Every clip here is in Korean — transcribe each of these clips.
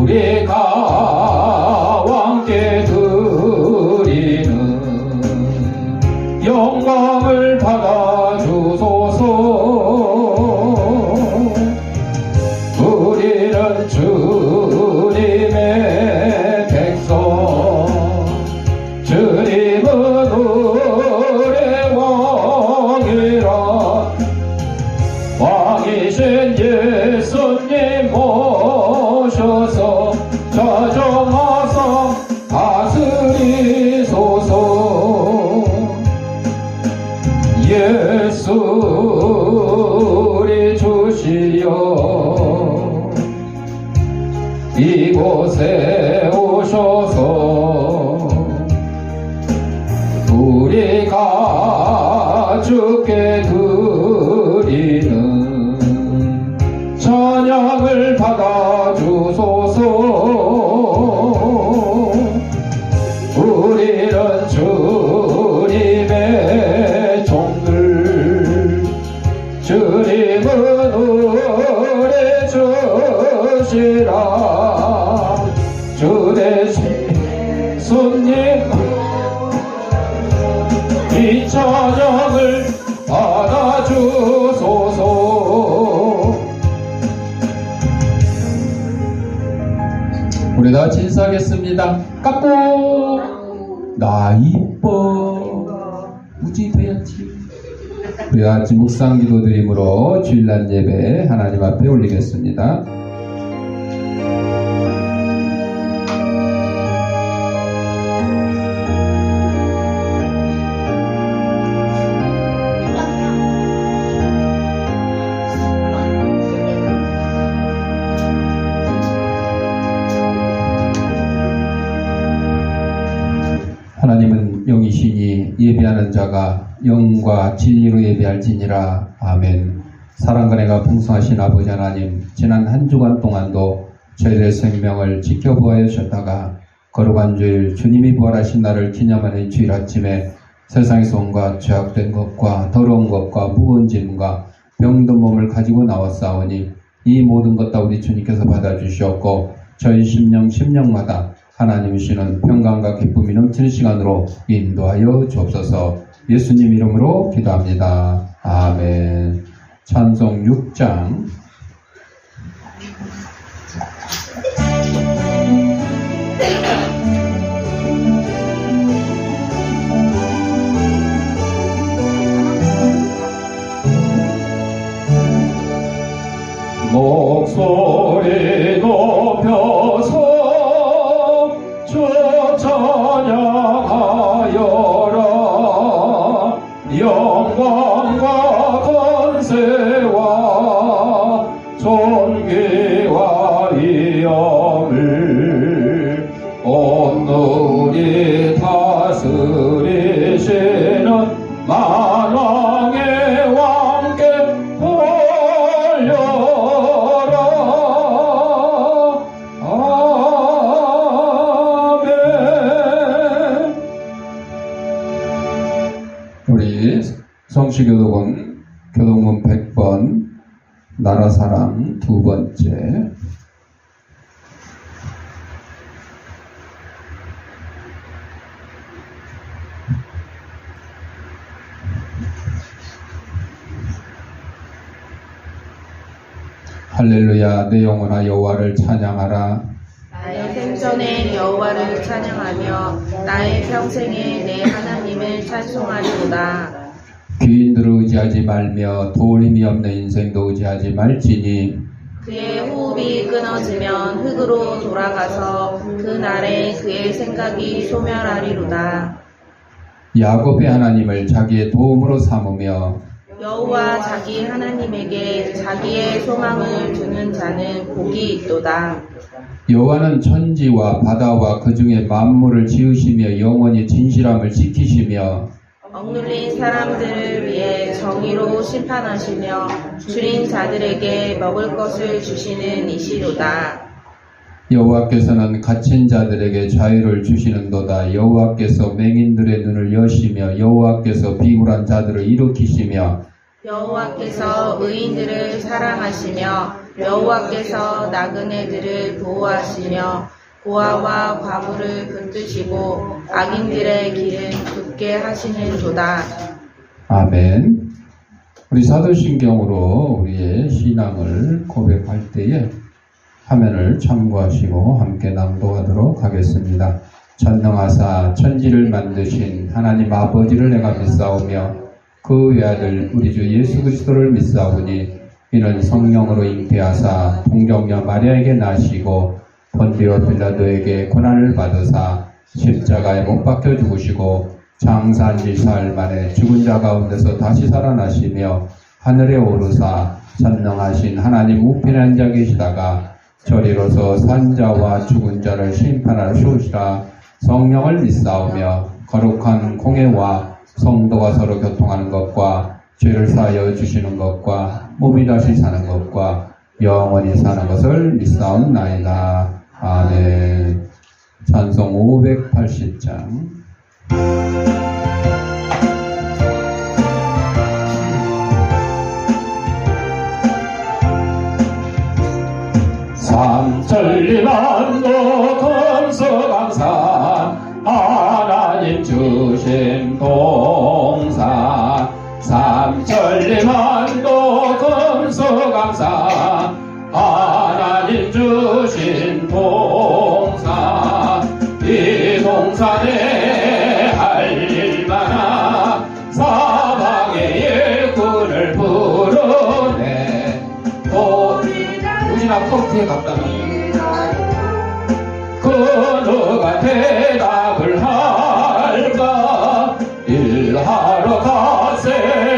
우리가 왕께 드리는 영광을 받아주소서. 우리는 주님의 백성, 주님은 우리의 왕이라. 왕이신 예수님 모셔서 자정하사 다스리소서. 예수 우리 주시여 이곳에 오셔서 우리가 주께 드리는 찬양을 받아주소서. 우리는 주님의 종들, 주님은 우리 주시라. 주 대신 손님 이 찬양을 받아주소서. 우리 다 진사하겠습니다. 깎고 나 이뻐 무지 돼야지. 우리 다 같이 묵상 기도 드림으로 주일날 예배 하나님 앞에 올리겠습니다. 하나님은 영이시니 예배하는 자가 영과 진리로 예배할지니라. 아멘. 사랑과 은혜가 풍성하신 아버지 하나님, 지난 한 주간 동안도 저희들의 생명을 지켜보아 주셨다가 거룩한 주일 주님이 부활하신 날을 기념하는 주일 아침에 세상에서 온갖 죄악된 것과 더러운 것과 무거운 짐과 병든 몸을 가지고 나왔사오니 이 모든 것 다 우리 주님께서 받아주시었고 저희 심령마다 하나님이시는 평강과 기쁨이 넘치는 시간으로 인도하여 주옵소서. 예수님 이름으로 기도합니다. 아멘. 찬송 6장 목소리 높여서 주 찬양하여라. 영광과 권세와 존귀와 위엄을 온누리 다스리시는 만왕의 왕께 올려라. 아멘. 우리 성시교독은 교독문 100번 나라사랑 두 번째. 할렐루야. 내 영혼아 여호와를 찬양하라. 나의 생전에 여호와를 찬양하며 나의 평생에 내 하나님을 찬송하리로다. 귀인들을 의지하지 말며 도울 힘이 없는 인생도 의지하지 말지니 그의 호흡이 끊어지면 흙으로 돌아가서 그 날에 그의 생각이 소멸하리로다. 야곱의 하나님을 자기의 도움으로 삼으며 여호와 자기 하나님에게 자기의 소망을 두는 자는 복이 있도다. 여호와는 천지와 바다와 그 중에 만물을 지으시며 영원히 진실함을 지키시며 억눌린 사람들을 위해 정의로 심판하시며 줄인 자들에게 먹을 것을 주시는 이시로다. 여호와께서는 갇힌 자들에게 자유를 주시는도다. 여호와께서 맹인들의 눈을 여시며 여호와께서 비굴한 자들을 일으키시며 여호와께서 의인들을 사랑하시며 여호와께서 나그네들을 보호하시며 고아와 과부를 붙드시고 악인들의 길은 굳게 하시는도다. 아멘. 우리 사도신경으로 우리의 신앙을 고백할 때에 화면을 참고하시고 함께 낭독하도록 하겠습니다. 전능하사 천지를 만드신 하나님 아버지를 내가 믿사오며 그 외아들 우리 주 예수 그리스도를 믿사오니 이는 성령으로 잉태하사 동정녀 마리아에게 나시고 본디오 빌라도에게 고난을 받으사 십자가에 못 박혀 죽으시고 장사한 지 사흘 만에 죽은 자 가운데서 다시 살아나시며 하늘에 오르사 전능하신 하나님 우편에 앉아 계시다가 저리로서 산자와 죽은 자를 심판하러 오시라. 성령을 믿사오며 거룩한 공회와 성도가 서로 교통하는 것과 죄를 사하여 주시는 것과 몸이 다시 사는 것과 영원히 사는 것을 믿사옵나이다. 아멘. 찬송 580장. 삼천리만도 금수강산 하나님 주신 동산 삼천리만도 금수강산 하나님 주신 동산 이 동산에 할 일 많아 사방의 일꾼을 부르네 우진아 컵트에 갔다가 그 누가 대답을 할까 일하러 가세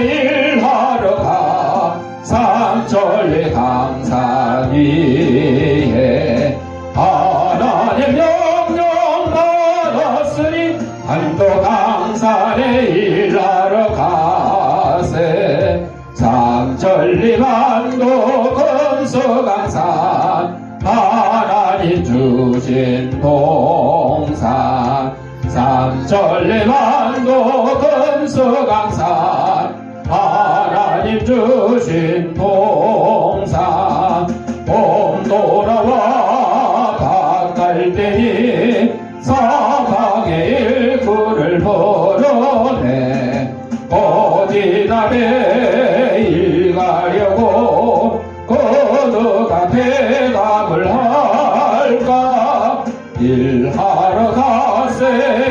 일하러 가 삼천리 강산 위에 하나님 명령 받았으니 한도 강산에 일하러 가세 삼천리 만도 금수강산 하나님 주신 동산 삼천리 만도 금수강산 하나님 주신 동산 봄 돌아와 밭갈 때니 사방의 일꾼을 부르네 어디다 일 가려고 그 누가 대답을 할까 일하러 가세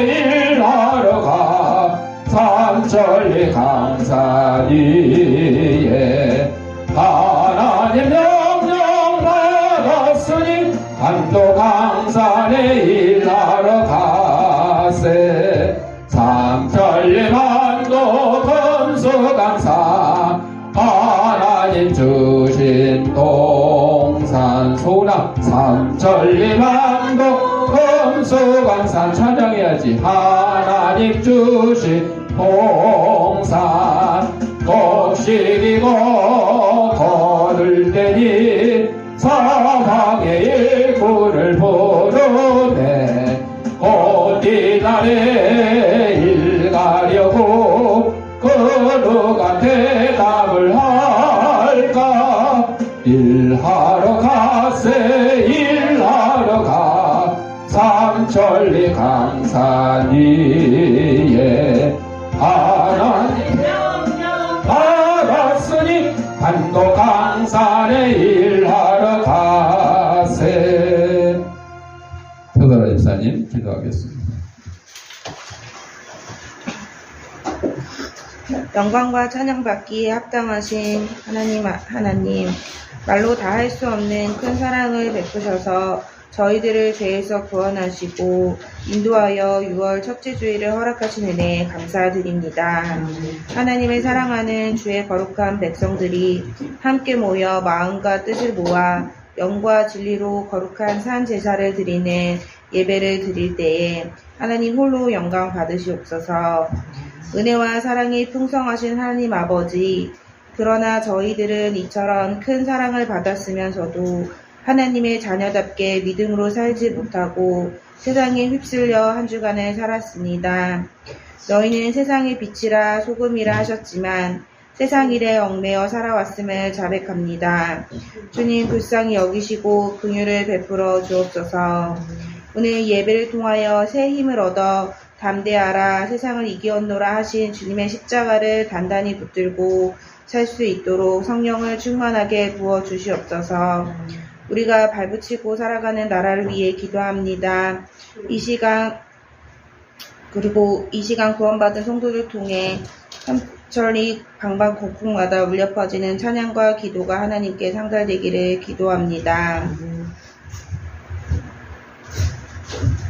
일하러 가 삼천리 강산 위에 하나님 명령 받았으니 한도 강산에 일하러 가세 삼천리 만도 금수강산 하나님 주신 동산 소나 삼천리 만도 금수강산 찬양해야지 하나님 주신 동산 곡식이고 거둘 때니 사방의 일꾼을 부르네 어디날에 일 가려고 그 누가 대답을 할까 일하러 가세 일하러 가 삼천리 강산 위에 하나님 명령 받았으니 한도 강산에 일하러 가세. 표다라 집사님 기도하겠습니다. 영광과 찬양받기에 합당하신 하나님, 말로 다 할 수 없는 큰 사랑을 베푸셔서 저희들을 죄에서 구원하시고 인도하여 6월 첫째 주일을 허락하신 은혜에 감사드립니다. 하나님을 사랑하는 주의 거룩한 백성들이 함께 모여 마음과 뜻을 모아 영과 진리로 거룩한 산 제사를 드리는 예배를 드릴 때에 하나님 홀로 영광 받으시옵소서. 은혜와 사랑이 풍성하신 하나님 아버지, 그러나 저희들은 이처럼 큰 사랑을 받았으면서도 하나님의 자녀답게 믿음으로 살지 못하고 세상에 휩쓸려 한 주간을 살았습니다. 너희는 세상의 빛이라 소금이라 하셨지만 세상 일에 얽매여 살아왔음을 자백합니다. 주님 불쌍히 여기시고 긍휼을 베풀어 주옵소서. 오늘 예배를 통하여 새 힘을 얻어 담대하라 세상을 이기었노라 하신 주님의 십자가를 단단히 붙들고 살 수 있도록 성령을 충만하게 부어 주시옵소서. 우리가 발붙이고 살아가는 나라를 위해 기도합니다. 이 시간 구원받은 성도들 통해 삼천리 방방곡곡마다 울려 퍼지는 찬양과 기도가 하나님께 상달되기를 기도합니다.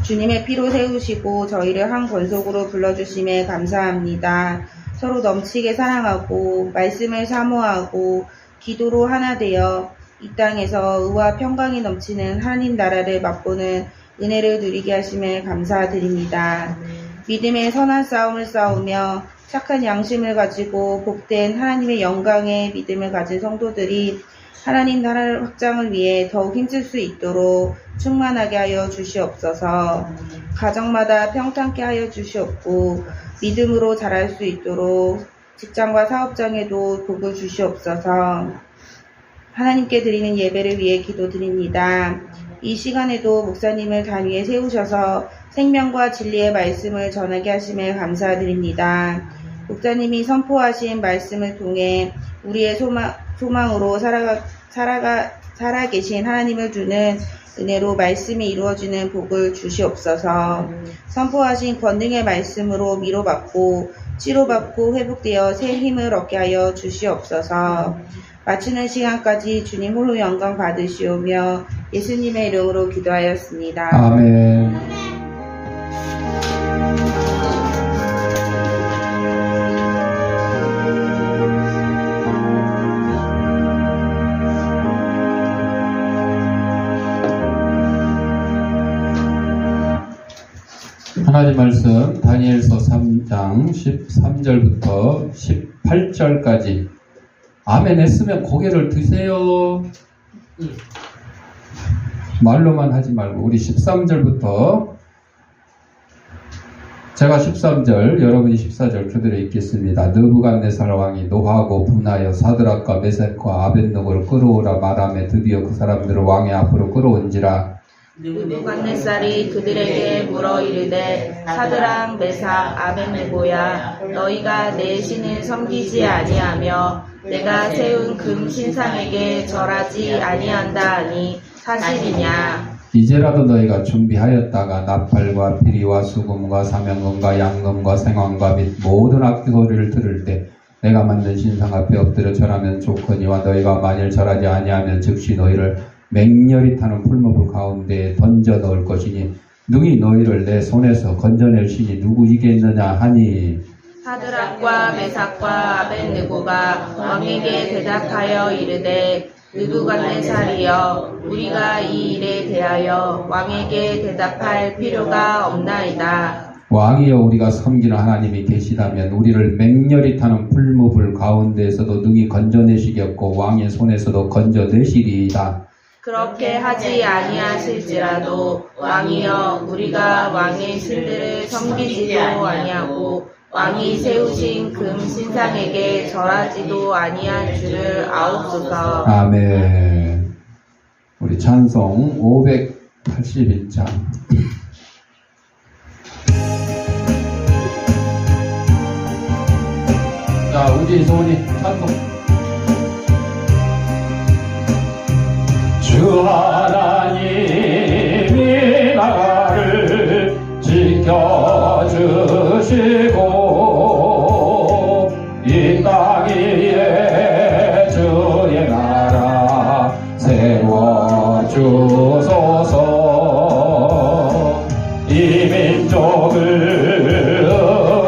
주님의 피로 세우시고 저희를 한 권속으로 불러주심에 감사합니다. 서로 넘치게 사랑하고 말씀을 사모하고 기도로 하나 되어 이 땅에서 의와 평강이 넘치는 하나님 나라를 맛보는 은혜를 누리게 하심에 감사드립니다. 믿음의 선한 싸움을 싸우며 착한 양심을 가지고 복된 하나님의 영광의 믿음을 가진 성도들이 하나님 나라를 확장을 위해 더욱 힘쓸 수 있도록 충만하게 하여 주시옵소서. 가정마다 평탄케 하여 주시옵고 믿음으로 자랄 수 있도록 직장과 사업장에도 복을 주시옵소서. 하나님께 드리는 예배를 위해 기도드립니다. 이 시간에도 목사님을 단위에 세우셔서 생명과 진리의 말씀을 전하게 하심에 감사드립니다. 목사님이 선포하신 말씀을 통해 우리의 소망으로 살아계신 하나님을 두는 은혜로 말씀이 이루어지는 복을 주시옵소서. 선포하신 권능의 말씀으로 위로받고 치료받고 회복되어 새 힘을 얻게 하여 주시옵소서. 마치는 시간까지 주님 홀로 영광 받으시오며 예수님의 이름으로 기도하였습니다. 아멘. 하나님 말씀 다니엘서 3장 13절부터 18절까지 아멘 했으면 고개를 드세요. 말로만 하지 말고 우리 13절부터 제가 13절 여러분이 14절 그대로 읽겠습니다. 느부갓네살 왕이 노하고 분하여 사드락과 메삭과 아벳느고를 끌어오라 말하며 드디어 그 사람들을 왕의 앞으로 끌어온지라. 느부갓네살이 그들에게 물어 이르되 사드락 메삭 아벳느고야 너희가 내 신을 섬기지 아니하며 내가 세운 금 신상에게 절하지 아니한다 하니 사실이냐. 이제라도 너희가 준비하였다가 나팔과 피리와 수금과 사명금과 양금과 생황과 및 모든 악기 소리를 들을 때 내가 만든 신상 앞에 엎드려 절하면 좋거니와 너희가 만일 절하지 아니하면 즉시 너희를 맹렬히 타는 풀무불 가운데에 던져 넣을 것이니 능히 너희를 내 손에서 건져낼 신이 누구이겠느냐 하니. 사드락과 메삭과 아벳느고가 왕에게 대답하여 이르되 느부갓네살이여 우리가 이 일에 대하여 왕에게 대답할 필요가 없나이다. 왕이여 우리가 섬기는 하나님이 계시다면 우리를 맹렬히 타는 풀무불 가운데에서도 능히 건져내시겠고 왕의 손에서도 건져내시리이다. 그렇게 하지 아니하실지라도 왕이여 우리가 왕의 신들을 섬기지도 아니하고 왕이 세우신 금 신상에게 절하지도 아니할 줄을 아옵소서. 아멘. 우리 찬송 581장. 자, 우지 소은이 찬송. 주 하나님이 나라를 지켜주시고 이 땅 위에 주의 나라 세워주소서. 이 민족을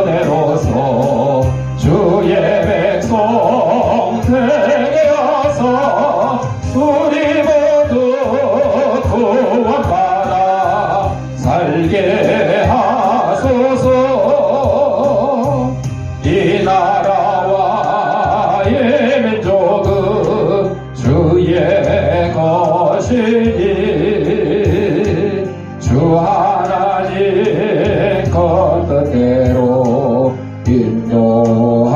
은혜로서 주의 백성 되게 하사 우리 구원받아 살게 하소서. 이 나라와 이 민족은 주의 것이니 주 하나님 것 뜻대로 인도하소서.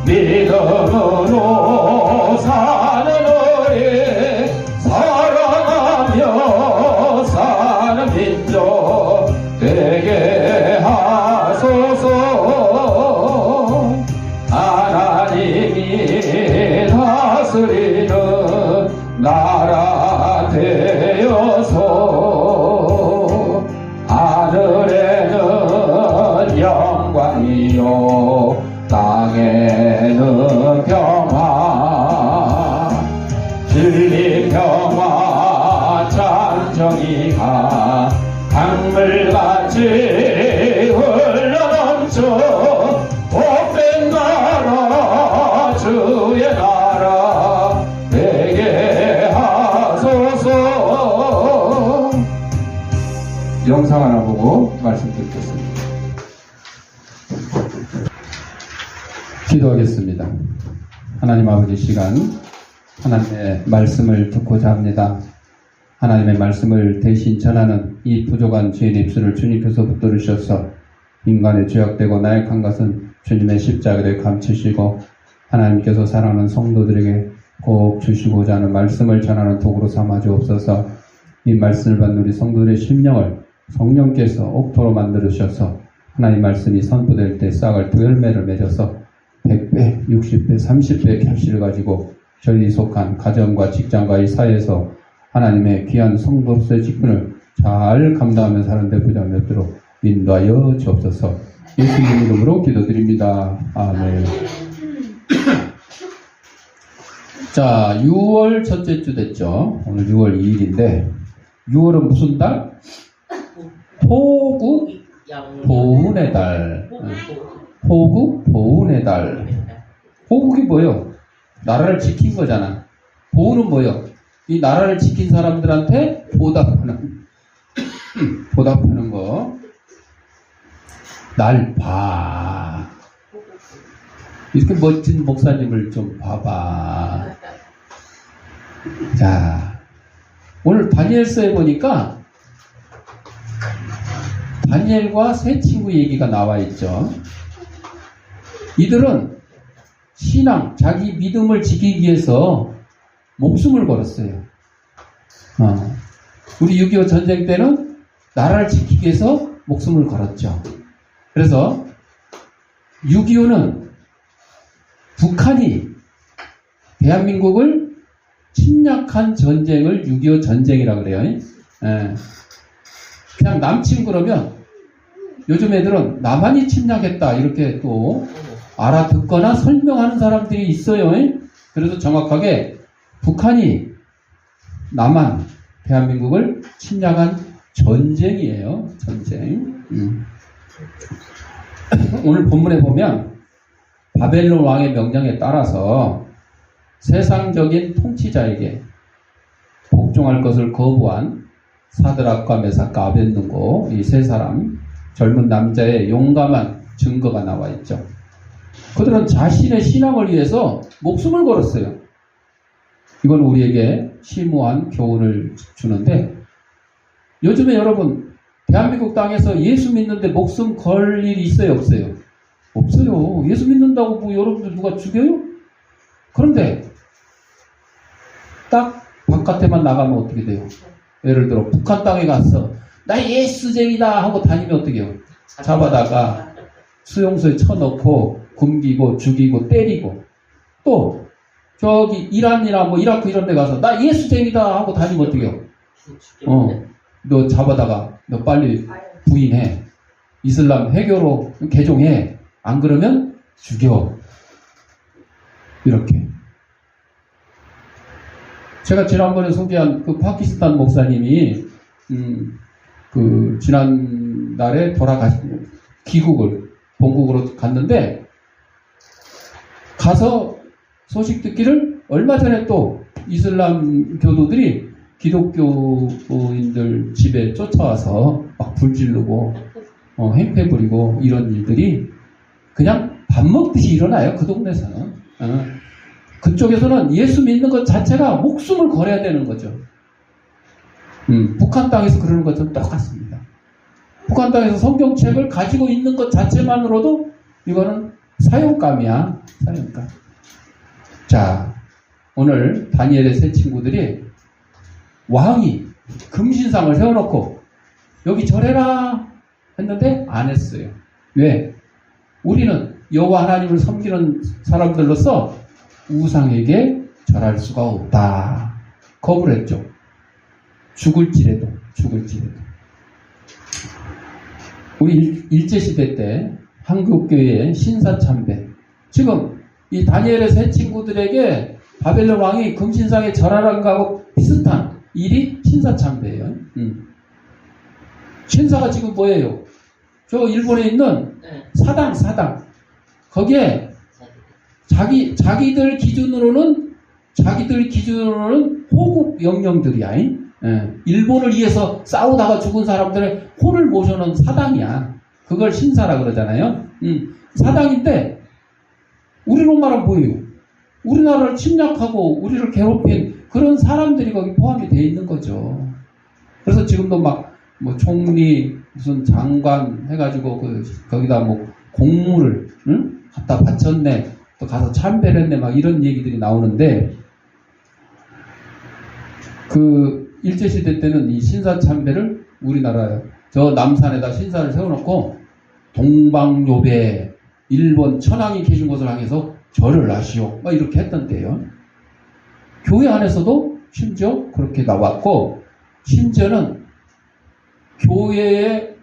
믿음으로 사는 우리 사랑하며 사는 민족 되게 하소서. 하나님이 다스리는 나라 되어서 하늘에는 영광이요 땅에는 평화, 진리 평화 찬정이가 강물같이 흘러넘쳐 복된 나라 주의 나라 되게 하소서. 영상 하나 보고 말씀 듣겠습니다. 기도하겠습니다. 하나님 아버지, 시간 하나님의 말씀을 듣고자 합니다. 하나님의 말씀을 대신 전하는 이 부족한 주의 입술을 주님께서 붙들으셔서 인간의 죄악되고 나약한 것은 주님의 십자가에 감추시고 하나님께서 사랑하는 성도들에게 꼭 주시고자 하는 말씀을 전하는 도구로 삼아 주옵소서. 이 말씀을 받는 우리 성도들의 심령을 성령께서 옥토로 만들으셔서 하나님 말씀이 선포될 때 싹을 두 열매를 맺어서 100배, 60배, 30배의 결실을 가지고 저희들이 속한 가정과 직장과 이 사회에서 하나님의 귀한 성도로서의 직분을 잘 감당하며 사는 데 부담이 없도록 인도하여 주옵소서. 예수님 이름으로 기도드립니다. 아멘. 자, 6월 첫째 주 됐죠. 오늘 6월 2일인데 6월은 무슨 달? 호국 보훈의 달. 호국 보훈의 달. 호국이 뭐예요? 나라를 지킨 거잖아. 보훈은 뭐예요? 이 나라를 지킨 사람들한테 보답하는 거. 날 봐. 이렇게 멋진 목사님을 좀 봐봐. 자, 오늘 다니엘서에 보니까 다니엘과 세 친구 얘기가 나와 있죠. 이들은 신앙, 자기 믿음을 지키기 위해서 목숨을 걸었어요. 우리 6.25 전쟁 때는 나라를 지키기 위해서 목숨을 걸었죠. 그래서 6.25는 북한이 대한민국을 침략한 전쟁을 6.25 전쟁이라고 그래요. 그냥 남침 그러면 요즘 애들은 남한이 침략했다 이렇게 또 알아듣거나 설명하는 사람들이 있어요. 그래서 정확하게 북한이 남한, 대한민국을 침략한 전쟁이에요. 전쟁. 오늘 본문에 보면 바벨론 왕의 명령에 따라서 세상적인 통치자에게 복종할 것을 거부한 사드락과 메삭과 아벳느고 이 세 사람 젊은 남자의 용감한 증거가 나와 있죠. 그들은 자신의 신앙을 위해서 목숨을 걸었어요. 이건 우리에게 심오한 교훈을 주는데 요즘에 여러분 대한민국 땅에서 예수 믿는데 목숨 걸 일이 있어요? 없어요? 없어요. 예수 믿는다고 뭐 여러분들 누가 죽여요? 그런데 딱 바깥에만 나가면 어떻게 돼요? 예를 들어 북한 땅에 가서 나 예수쟁이다 하고 다니면 어떻게 해요? 잡아다가 수용소에 쳐넣고 굶기고 죽이고 때리고 또 저기 이란이나 뭐 이라크 이런 데 가서 나 예수쟁이다 하고 다니면 어떻게 해요? 너 잡아다가 너 빨리 부인해. 이슬람 회교로 개종해. 안 그러면 죽여. 이렇게. 제가 지난번에 소개한 그 파키스탄 목사님이 그 지난달에 돌아가신 귀국을 본국으로 갔는데 가서 소식 듣기를 얼마 전에 또 이슬람 교도들이 기독교인들 집에 쫓아와서 막 불지르고 행패 부리고 이런 일들이 그냥 밥 먹듯이 일어나요. 그 동네에서는. 그쪽에서는 예수 믿는 것 자체가 목숨을 걸어야 되는 거죠. 북한 땅에서 그러는 것처럼 똑같습니다. 북한 땅에서 성경책을 가지고 있는 것 자체만으로도 이거는 사형감이야. 사니까. 자, 오늘 다니엘의 세 친구들이 왕이 금신상을 세워놓고 여기 절해라 했는데 안 했어요. 왜? 우리는 여호와 하나님을 섬기는 사람들로서 우상에게 절할 수가 없다. 거부를 했죠. 죽을지라도. 우리 일제시대 때 한국교회의 신사참배. 지금 이 다니엘의 세 친구들에게 바벨론 왕이 금신상에 절하라는 거하고 비슷한 일이 신사참배예요. 신사가 지금 뭐예요? 저 일본에 있는 사당. 거기에 자기들 기준으로는 호국 영령들이야. 일본을 위해서 싸우다가 죽은 사람들의 혼을 모셔놓은 사당이야. 그걸 신사라 그러잖아요. 사당인데 우리로 말하면 뭐예요? 우리나라를 침략하고 우리를 괴롭힌 그런 사람들이 거기 포함이 돼 있는 거죠. 그래서 지금도 막 뭐 총리 무슨 장관 해가지고 거기다 뭐 공물을 갖다 바쳤네, 또 가서 참배를 했네, 막 이런 얘기들이 나오는데, 그 일제시대 때는 이 신사 참배를 우리나라 저 남산에다 신사를 세워놓고 동방요배 일본 천황이 계신 곳을 향해서 절을 하시오, 막 이렇게 했던데요. 교회 안에서도 심지어 그렇게 나왔고, 심지어는 교회의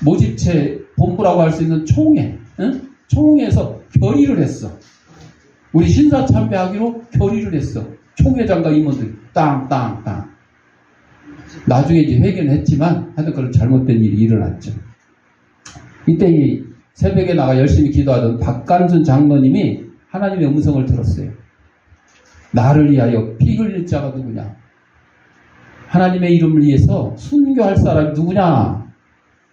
모집체 본부라고 할 수 있는 총회에서 결의를 했어. 우리 신사 참배하기로 결의를 했어. 총회장과 임원들 땅. 나중에 이제 회개는 했지만 하여튼 그런 잘못된 일이 일어났죠. 이때 이 새벽에 나가 열심히 기도하던 박간순 장로님이 하나님의 음성을 들었어요. 나를 위하여 피 흘릴 자가 누구냐? 하나님의 이름을 위해서 순교할 사람이 누구냐?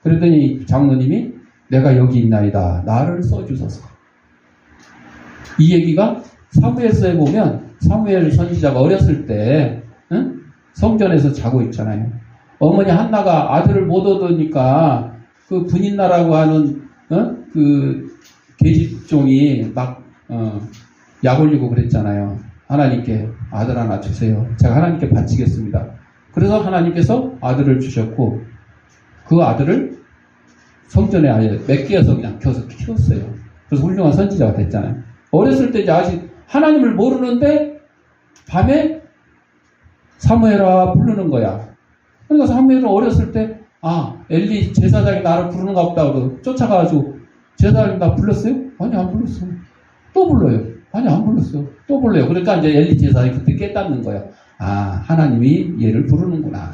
그랬더니 장로님이 내가 여기 있나이다. 나를 써주소서. 이 얘기가 사무엘서에 보면 사무엘 선지자가 어렸을 때 성전에서 자고 있잖아요. 어머니 한나가 아들을 못 얻으니까 그 분인나라고 하는 그 계집종이 막 약 올리고 그랬잖아요. 하나님께 아들 하나 주세요. 제가 하나님께 바치겠습니다. 그래서 하나님께서 아들을 주셨고 그 아들을 성전에 아예 몇 개여서 그냥 켜서 키웠어요. 그래서 훌륭한 선지자가 됐잖아요. 어렸을 때 이제 아직 하나님을 모르는데 밤에 사무엘아 부르는 거야. 그러니까 사무엘은 어렸을 때 엘리 제사장이 나를 부르는가 보다 하고 쫓아가가지고 제사장님 나 불렀어요? 아니 안 불렀어. 또 불러요. 아니 안 불렀어. 또 불러요. 그러니까 이제 엘리 제사장이 그때 깨닫는 거야. 하나님이 얘를 부르는구나.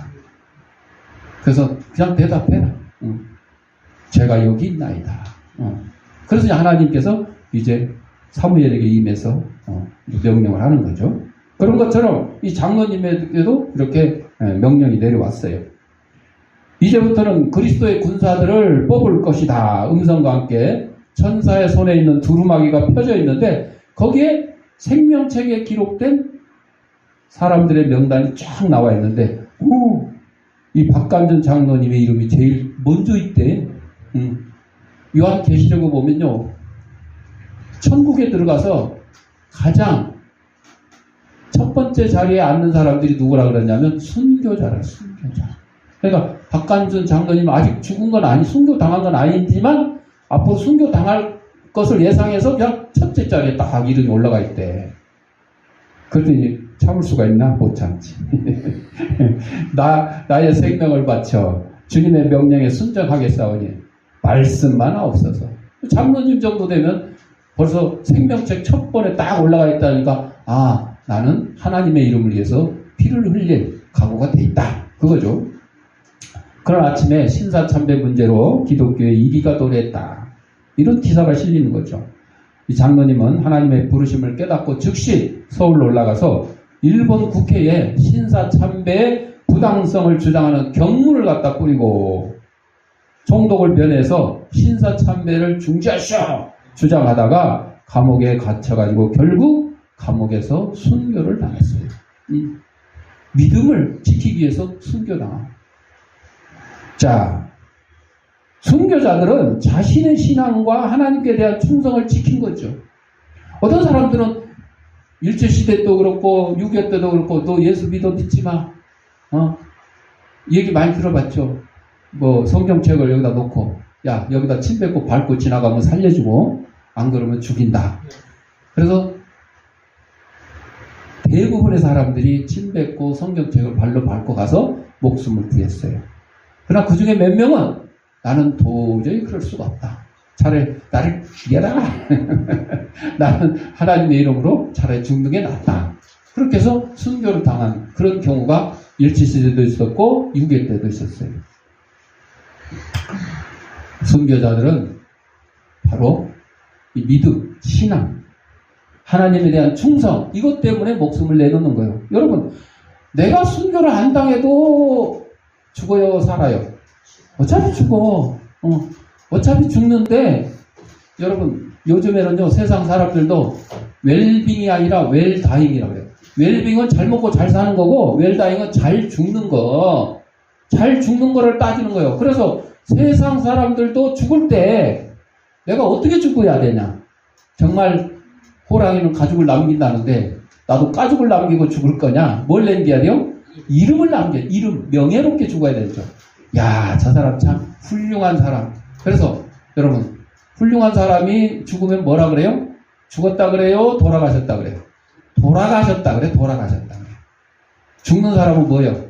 그래서 그냥 대답해라. 제가 여기 있나이다. 그래서 하나님께서 이제 사무엘에게 임해서 명령을 하는 거죠. 그런 것처럼 이 장로님에게도 이렇게 명령이 내려왔어요. 이제부터는 그리스도의 군사들을 뽑을 것이다. 음성과 함께 천사의 손에 있는 두루마기가 펴져 있는데 거기에 생명책에 기록된 사람들의 명단이 쫙 나와 있는데 이 박간준 장로님의 이름이 제일 먼저 있대. 요한계시록을 보면요, 천국에 들어가서 가장 첫 번째 자리에 앉는 사람들이 누구라 그랬냐면 순교자라. 그러니까 박간준 장로님 아직 죽은 건 순교 당한 건 아니지만 앞으로 순교 당할 것을 예상해서 그냥 첫째 자리에 딱 이름이 올라가 있대. 그랬더니 참을 수가 있나? 못 참지. 나의 생명을 바쳐 주님의 명령에 순종하겠사오니 말씀만 없어서. 장로님 정도 되면 벌써 생명책 첫 번에 딱 올라가 있다니까 나는 하나님의 이름을 위해서 피를 흘릴 각오가 돼 있다. 그거죠. 그런 아침에 신사참배 문제로 기독교에 이기가 도래했다. 이런 기사가 실리는 거죠. 이 장로님은 하나님의 부르심을 깨닫고 즉시 서울로 올라가서 일본 국회에 신사참배의 부당성을 주장하는 경문을 갖다 뿌리고 총독을 면해서 신사참배를 중지하시오 주장하다가 감옥에 갇혀가지고 결국 감옥에서 순교를 당했어요. 믿음을 지키기 위해서 순교당합니다. 자, 순교자들은 자신의 신앙과 하나님께 대한 충성을 지킨 거죠. 어떤 사람들은 일제시대 때도 그렇고 6.25 때도 그렇고 너 예수 믿지 마. 얘기 많이 들어봤죠. 뭐 성경책을 여기다 놓고 야 여기다 침 뱉고 밟고 지나가면 살려주고 안 그러면 죽인다. 그래서 대부분의 사람들이 침 뱉고 성경책을 발로 밟고 가서 목숨을 구했어요. 그러나 그 중에 몇 명은 나는 도저히 그럴 수가 없다. 차라리 나를 죽여라. 나는 하나님의 이름으로 차라리 죽는 게 낫다. 그렇게 해서 순교를 당한 그런 경우가 일제시대도 있었고 6.25 때도 있었어요. 순교자들은 바로 이 믿음, 신앙, 하나님에 대한 충성 이것 때문에 목숨을 내놓는 거예요. 여러분 내가 순교를 안 당해도 죽어요 살아요? 어차피 죽어. 어차피 죽는데 여러분 요즘에는요 세상 사람들도 웰빙이 아니라 웰다잉이라고 해요. 웰빙은 잘 먹고 잘 사는 거고 웰다잉은 잘 죽는 거. 잘 죽는 거를 따지는 거예요. 그래서 세상 사람들도 죽을 때 내가 어떻게 죽어야 되냐. 정말 호랑이는 가죽을 남긴다는데 나도 가죽을 남기고 죽을 거냐. 뭘 남겨야 돼요? 이름을 남겨. 이름 명예롭게 죽어야 되죠. 야, 저 사람 참 훌륭한 사람. 그래서 여러분 훌륭한 사람이 죽으면 뭐라 그래요? 죽었다 그래요? 돌아가셨다 그래요? 돌아가셨다 그래? 돌아가셨다 그래. 죽는 사람은 뭐예요?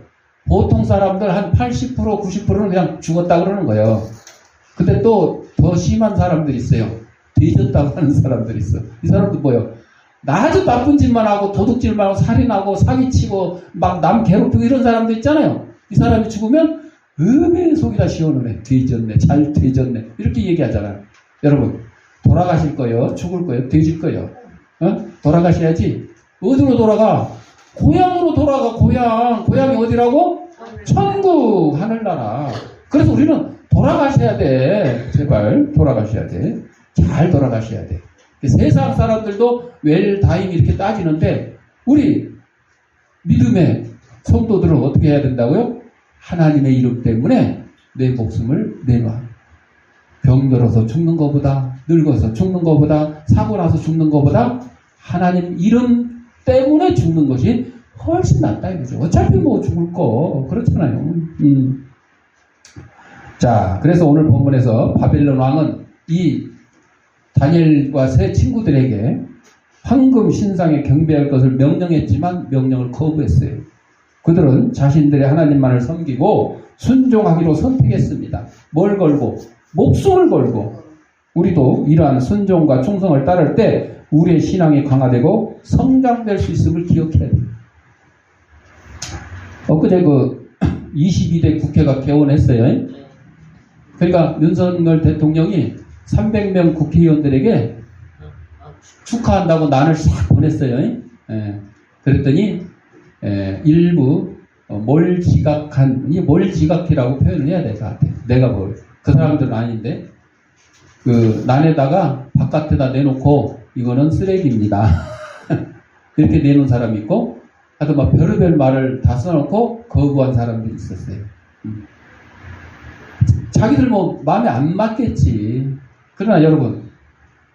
보통 사람들 한 80% 90%는 그냥 죽었다 그러는 거예요. 근데 또 더 심한 사람들이 있어요. 뒤졌다고 하는 사람들이 있어. 이 사람도 뭐예요? 나 아주 나쁜 짓만 하고 도둑질만 하고 살인하고 사기치고 막 남 괴롭히고 이런 사람도 있잖아요. 이 사람이 죽으면 속이 다 시원하네. 뒤졌네. 잘 뒤졌네. 이렇게 얘기하잖아요. 여러분 돌아가실 거예요? 죽을 거예요? 뒤질 거예요? 돌아가셔야지. 어디로 돌아가? 고향으로 돌아가. 고향이 어디라고? 천국 하늘나라. 그래서 우리는 돌아가셔야 돼. 제발 돌아가셔야 돼. 잘 돌아가셔야 돼. 세상 사람들도 웰다임 이렇게 따지는데 우리 믿음의 성도들은 어떻게 해야 된다고요? 하나님의 이름 때문에 내 목숨을 내놔. 병들어서 죽는 것보다 늙어서 죽는 것보다 사고 나서 죽는 것보다 하나님 이름 때문에 죽는 것이 훨씬 낫다 이거죠. 어차피 뭐 죽을 거 그렇잖아요. 자, 그래서 오늘 본문에서 바벨론 왕은 이 다니엘과 세 친구들에게 황금 신상에 경배할 것을 명령했지만 명령을 거부했어요. 그들은 자신들의 하나님만을 섬기고 순종하기로 선택했습니다. 뭘 걸고? 목숨을 걸고. 우리도 이러한 순종과 충성을 따를 때 우리의 신앙이 강화되고 성장될 수 있음을 기억해야 돼요. 엊그제 22대 국회가 개원했어요. 그러니까 윤석열 대통령이 300명 국회의원들에게 축하한다고 난을 싹 보냈어요. 그랬더니 일부 몰지각한, 몰지각이라고 표현을 해야 될 것 같아요. 내가 그 사람들은 아닌데 그 난에다가 바깥에다 내놓고 이거는 쓰레기입니다. 이렇게 내놓은 사람이 있고 하여튼 막 별의별 말을 다 써놓고 거부한 사람들이 있었어요. 자기들 뭐 마음에 안 맞겠지. 그러나 여러분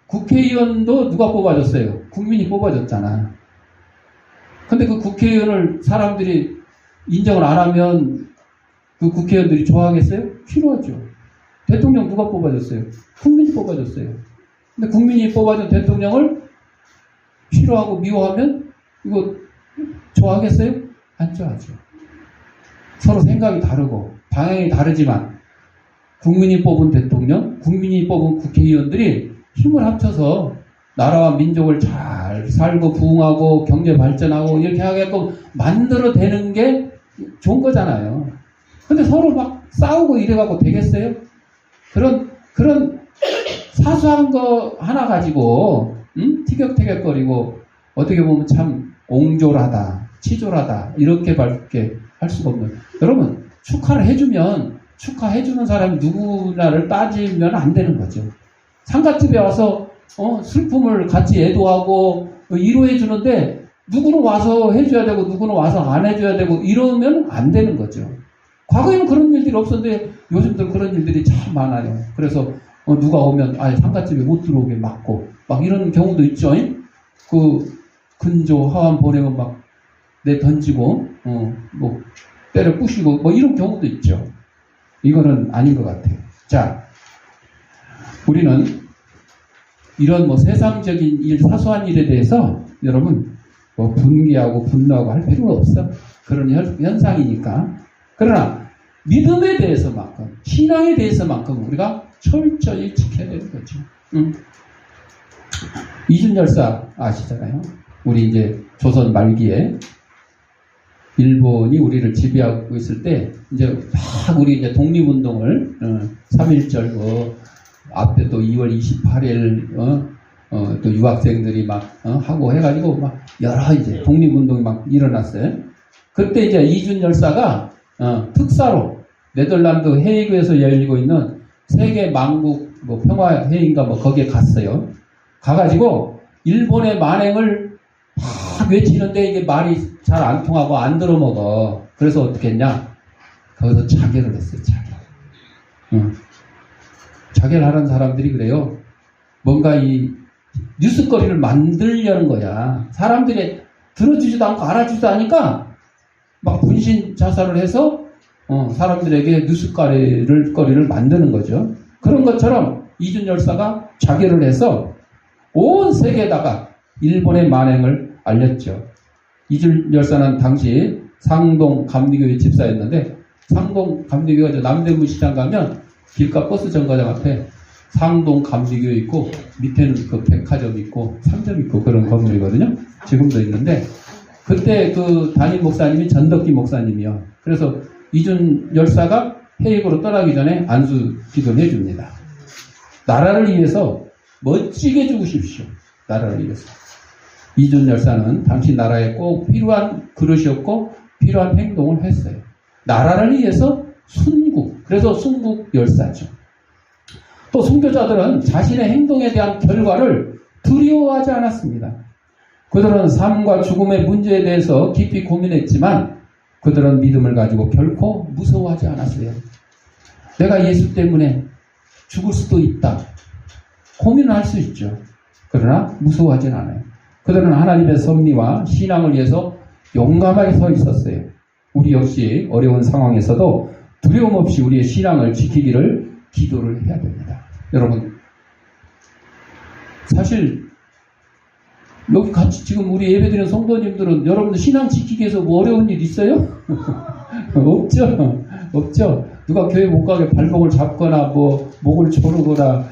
국회의원도 누가 뽑아줬어요? 국민이 뽑아줬잖아. 근데 그 국회의원을 사람들이 인정을 안 하면 그 국회의원들이 좋아하겠어요? 싫어하죠. 대통령 누가 뽑아줬어요? 국민이 뽑아줬어요. 근데 국민이 뽑아준 대통령을 싫어하고 미워하면 이거 좋아하겠어요? 안 좋아하죠. 서로 생각이 다르고 방향이 다르지만 국민이 뽑은 대통령, 국민이 뽑은 국회의원들이 힘을 합쳐서 나라와 민족을 잘 살고 부흥하고 경제 발전하고 이렇게 하게끔 만들어내는 게 좋은 거잖아요. 근데 서로 막 싸우고 이래갖고 되겠어요? 그런 사소한 거 하나 가지고 티격태격거리고 어떻게 보면 참 옹졸하다, 치졸하다 이렇게밖에 할 수가 없는. 여러분 축하를 해주면 축하해주는 사람이 누구나를 따지면 안 되는 거죠. 상가집에 와서 슬픔을 같이 애도하고 위로해주는데 누구는 와서 해줘야 되고 누구는 와서 안 해줘야 되고 이러면 안 되는 거죠. 과거에는 그런 일들이 없었는데 요즘들 그런 일들이 참 많아요. 그래서 누가 오면 아예 상가집에 못 들어오게 막고 막 이런 경우도 있죠. 그 근조 하원 보내면 막 내 던지고 뭐 때려 부시고 뭐 이런 경우도 있죠. 이거는 아닌 것 같아요. 자, 우리는 이런 뭐 세상적인 일, 사소한 일에 대해서 여러분 뭐 분개하고 분노하고 할 필요가 없어. 그런 현상이니까. 그러나 믿음에 대해서만큼, 신앙에 대해서만큼 우리가 철저히 지켜야 되는 거죠. 이준열사 아시잖아요. 우리 이제 조선 말기에 일본이 우리를 지배하고 있을 때 이제 막 우리 이제 독립운동을 3.1절 앞에 또 2월 28일 또 유학생들이 막 하고 해가지고 막 여러 이제 독립운동이 막 일어났어요. 그때 이제 이준열사가 특사로 네덜란드 헤이그에서 열리고 있는 세계 만국 뭐 평화회의인가 뭐 거기에 갔어요. 가가지고 일본의 만행을 막 외치는데 이게 말이 잘 안 통하고 안 들어먹어. 그래서 어떻게 했냐? 거기서 자결을 했어요. 자결. 자결하는 사람들이 그래요. 뭔가 이 뉴스거리를 만들려는 거야. 사람들이 들어주지도 않고 알아주지도 않으니까 막 분신 자살을 해서 사람들에게 뉴스거리를 만드는 거죠. 그런 것처럼 이준열사가 자결을 해서 온 세계에다가 일본의 만행을 알렸죠. 이준열사는 당시 상동 감리교회 집사였는데 상동 감리교회 남대문 시장 가면 길가 버스 정거장 앞에 상동 감리교회 있고 밑에는 그 백화점 있고 상점 있고 그런 건물이거든요. 지금도 있는데 그때 그 담임 목사님이 전덕기 목사님이요. 그래서 이준열사가 해외로 떠나기 전에 안수 기도를 해줍니다. 나라를 위해서 멋지게 죽으십시오. 나라를 위해서. 이준열사는 당시 나라에 꼭 필요한 그릇이었고 필요한 행동을 했어요. 나라를 위해서 순국. 그래서 순국열사죠. 또 순교자들은 자신의 행동에 대한 결과를 두려워하지 않았습니다. 그들은 삶과 죽음의 문제에 대해서 깊이 고민했지만 그들은 믿음을 가지고 결코 무서워하지 않았어요. 내가 예수 때문에 죽을 수도 있다. 고민을 할 수 있죠. 그러나 무서워하진 않아요. 그들은 하나님의 섭리와 신앙을 위해서 용감하게 서 있었어요. 우리 역시 어려운 상황에서도 두려움 없이 우리의 신앙을 지키기를 기도를 해야 됩니다. 여러분, 사실 여기 같이 지금 우리 예배드리는 성도님들은 여러분들 신앙 지키기 위해서 뭐 어려운 일 있어요? 없죠? 없죠? 누가 교회 못 가게 발목을 잡거나 뭐 목을 조르거나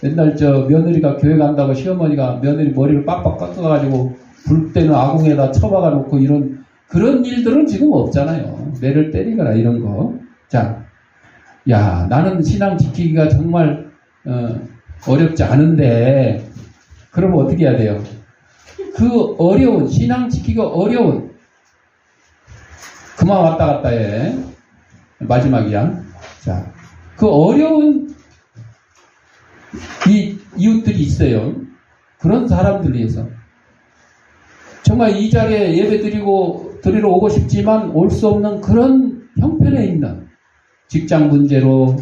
옛날 며느리가 교회 간다고 시어머니가 며느리 머리를 빡빡 깎아가지고 불 때는 아궁에다 처박아 놓고 이런 그런 일들은 지금 없잖아요. 매를 때리거나 이런 거. 자, 야, 나는 신앙 지키기가 정말 어렵지 않은데 그러면 어떻게 해야 돼요? 그 어려운 신앙 지키기가 어려운 그만 왔다 갔다 해. 마지막이야. 자, 그 어려운 이 이웃들이 있어요. 그런 사람들 위해서 정말 이 자리에 예배 드리러 오고 싶지만 올 수 없는 그런 형편에 있는 직장 문제로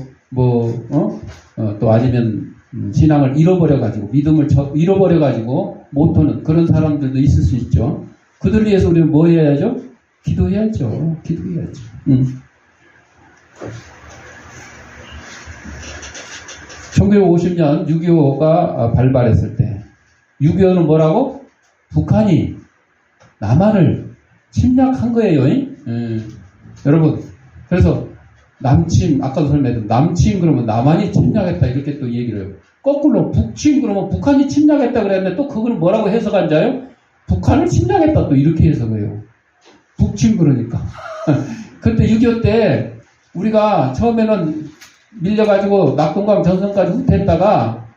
또 아니면 신앙을 잃어버려가지고 믿음을 잃어버려가지고 못하는 그런 사람들도 있을 수 있죠. 그들 위해서 우리는 뭐 해야죠? 기도해야죠. 기도해야죠. 1950년 6.25가 발발했을 때 6.25는 뭐라고? 북한이 남한을 침략한 거예요. 여러분, 그래서 남침, 아까도 설명했던 남침 그러면 남한이 침략했다 이렇게 또 얘기를 해요. 거꾸로 북침 그러면 북한이 침략했다 그랬는데 또 그걸 뭐라고 해석한 줄 알아요? 북한을 침략했다 또 이렇게 해석해요. 북침 그러니까. 그때 6.25 때 우리가 처음에는 밀려가지고 낙동강 전선까지 후퇴했다가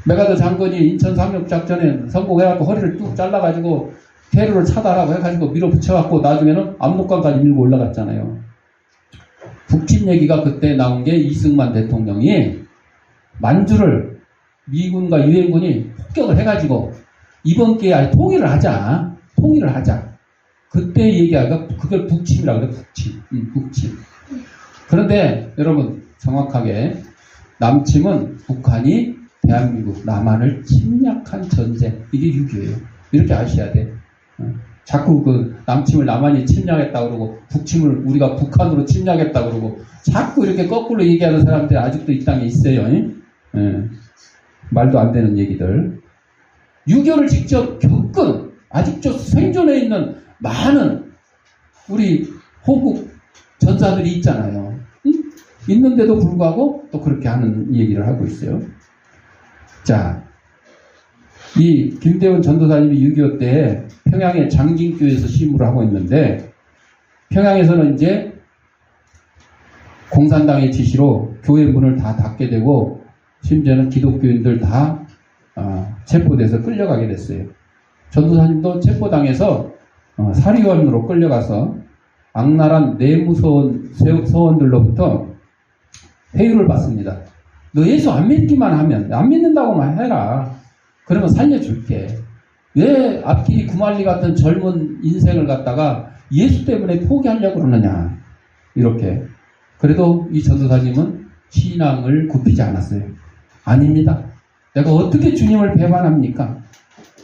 메가더 장군이 인천 상륙작전에 성공해갖고 허리를 뚝 잘라가지고 대로를 차단하고 해가지고 밀어붙여갖고 나중에는 압록강까지 밀고 올라갔잖아요. 북침 얘기가 그때 나온 게 이승만 대통령이 만주를 미군과 유엔군이 폭격을 해가지고 이번 기회에 통일을 하자. 그때 얘기하니까 그걸 북침이라고 그래. 북침. 그런데 여러분 정확하게 남침은 북한이 대한민국 남한을 침략한 전쟁, 이게 6.25예요. 이렇게 아셔야 돼. 자꾸 그 남침을 남한이 침략했다 그러고 북침을 우리가 북한으로 침략했다 그러고 자꾸 이렇게 거꾸로 얘기하는 사람들이 아직도 이 땅에 있어요. 말도 안 되는 얘기들. 6.25를 직접 겪은 아직도 생존해 있는 많은 우리 호국 전사들이 있잖아요. 있는데도 불구하고 또 그렇게 하는 얘기를 하고 있어요. 자, 이 김대원 전도사님이 6.25 때 평양의 장진교에서 심부를 하고 있는데, 평양에서는 이제 공산당의 지시로 교회 문을 다 닫게 되고 심지어는 기독교인들 다 체포돼서 끌려가게 됐어요. 전도사님도 체포당해서 사리원으로 끌려가서 악랄한 내무서원들로부터 회유를 받습니다. 너 예수 안 믿기만 하면, 안 믿는다고만 해라. 그러면 살려줄게. 왜 앞길이 구말리 같은 젊은 인생을 갖다가 예수 때문에 포기하려고 그러느냐. 이렇게. 그래도 이 전도사님은 신앙을 굽히지 않았어요. 아닙니다. 내가 어떻게 주님을 배반합니까?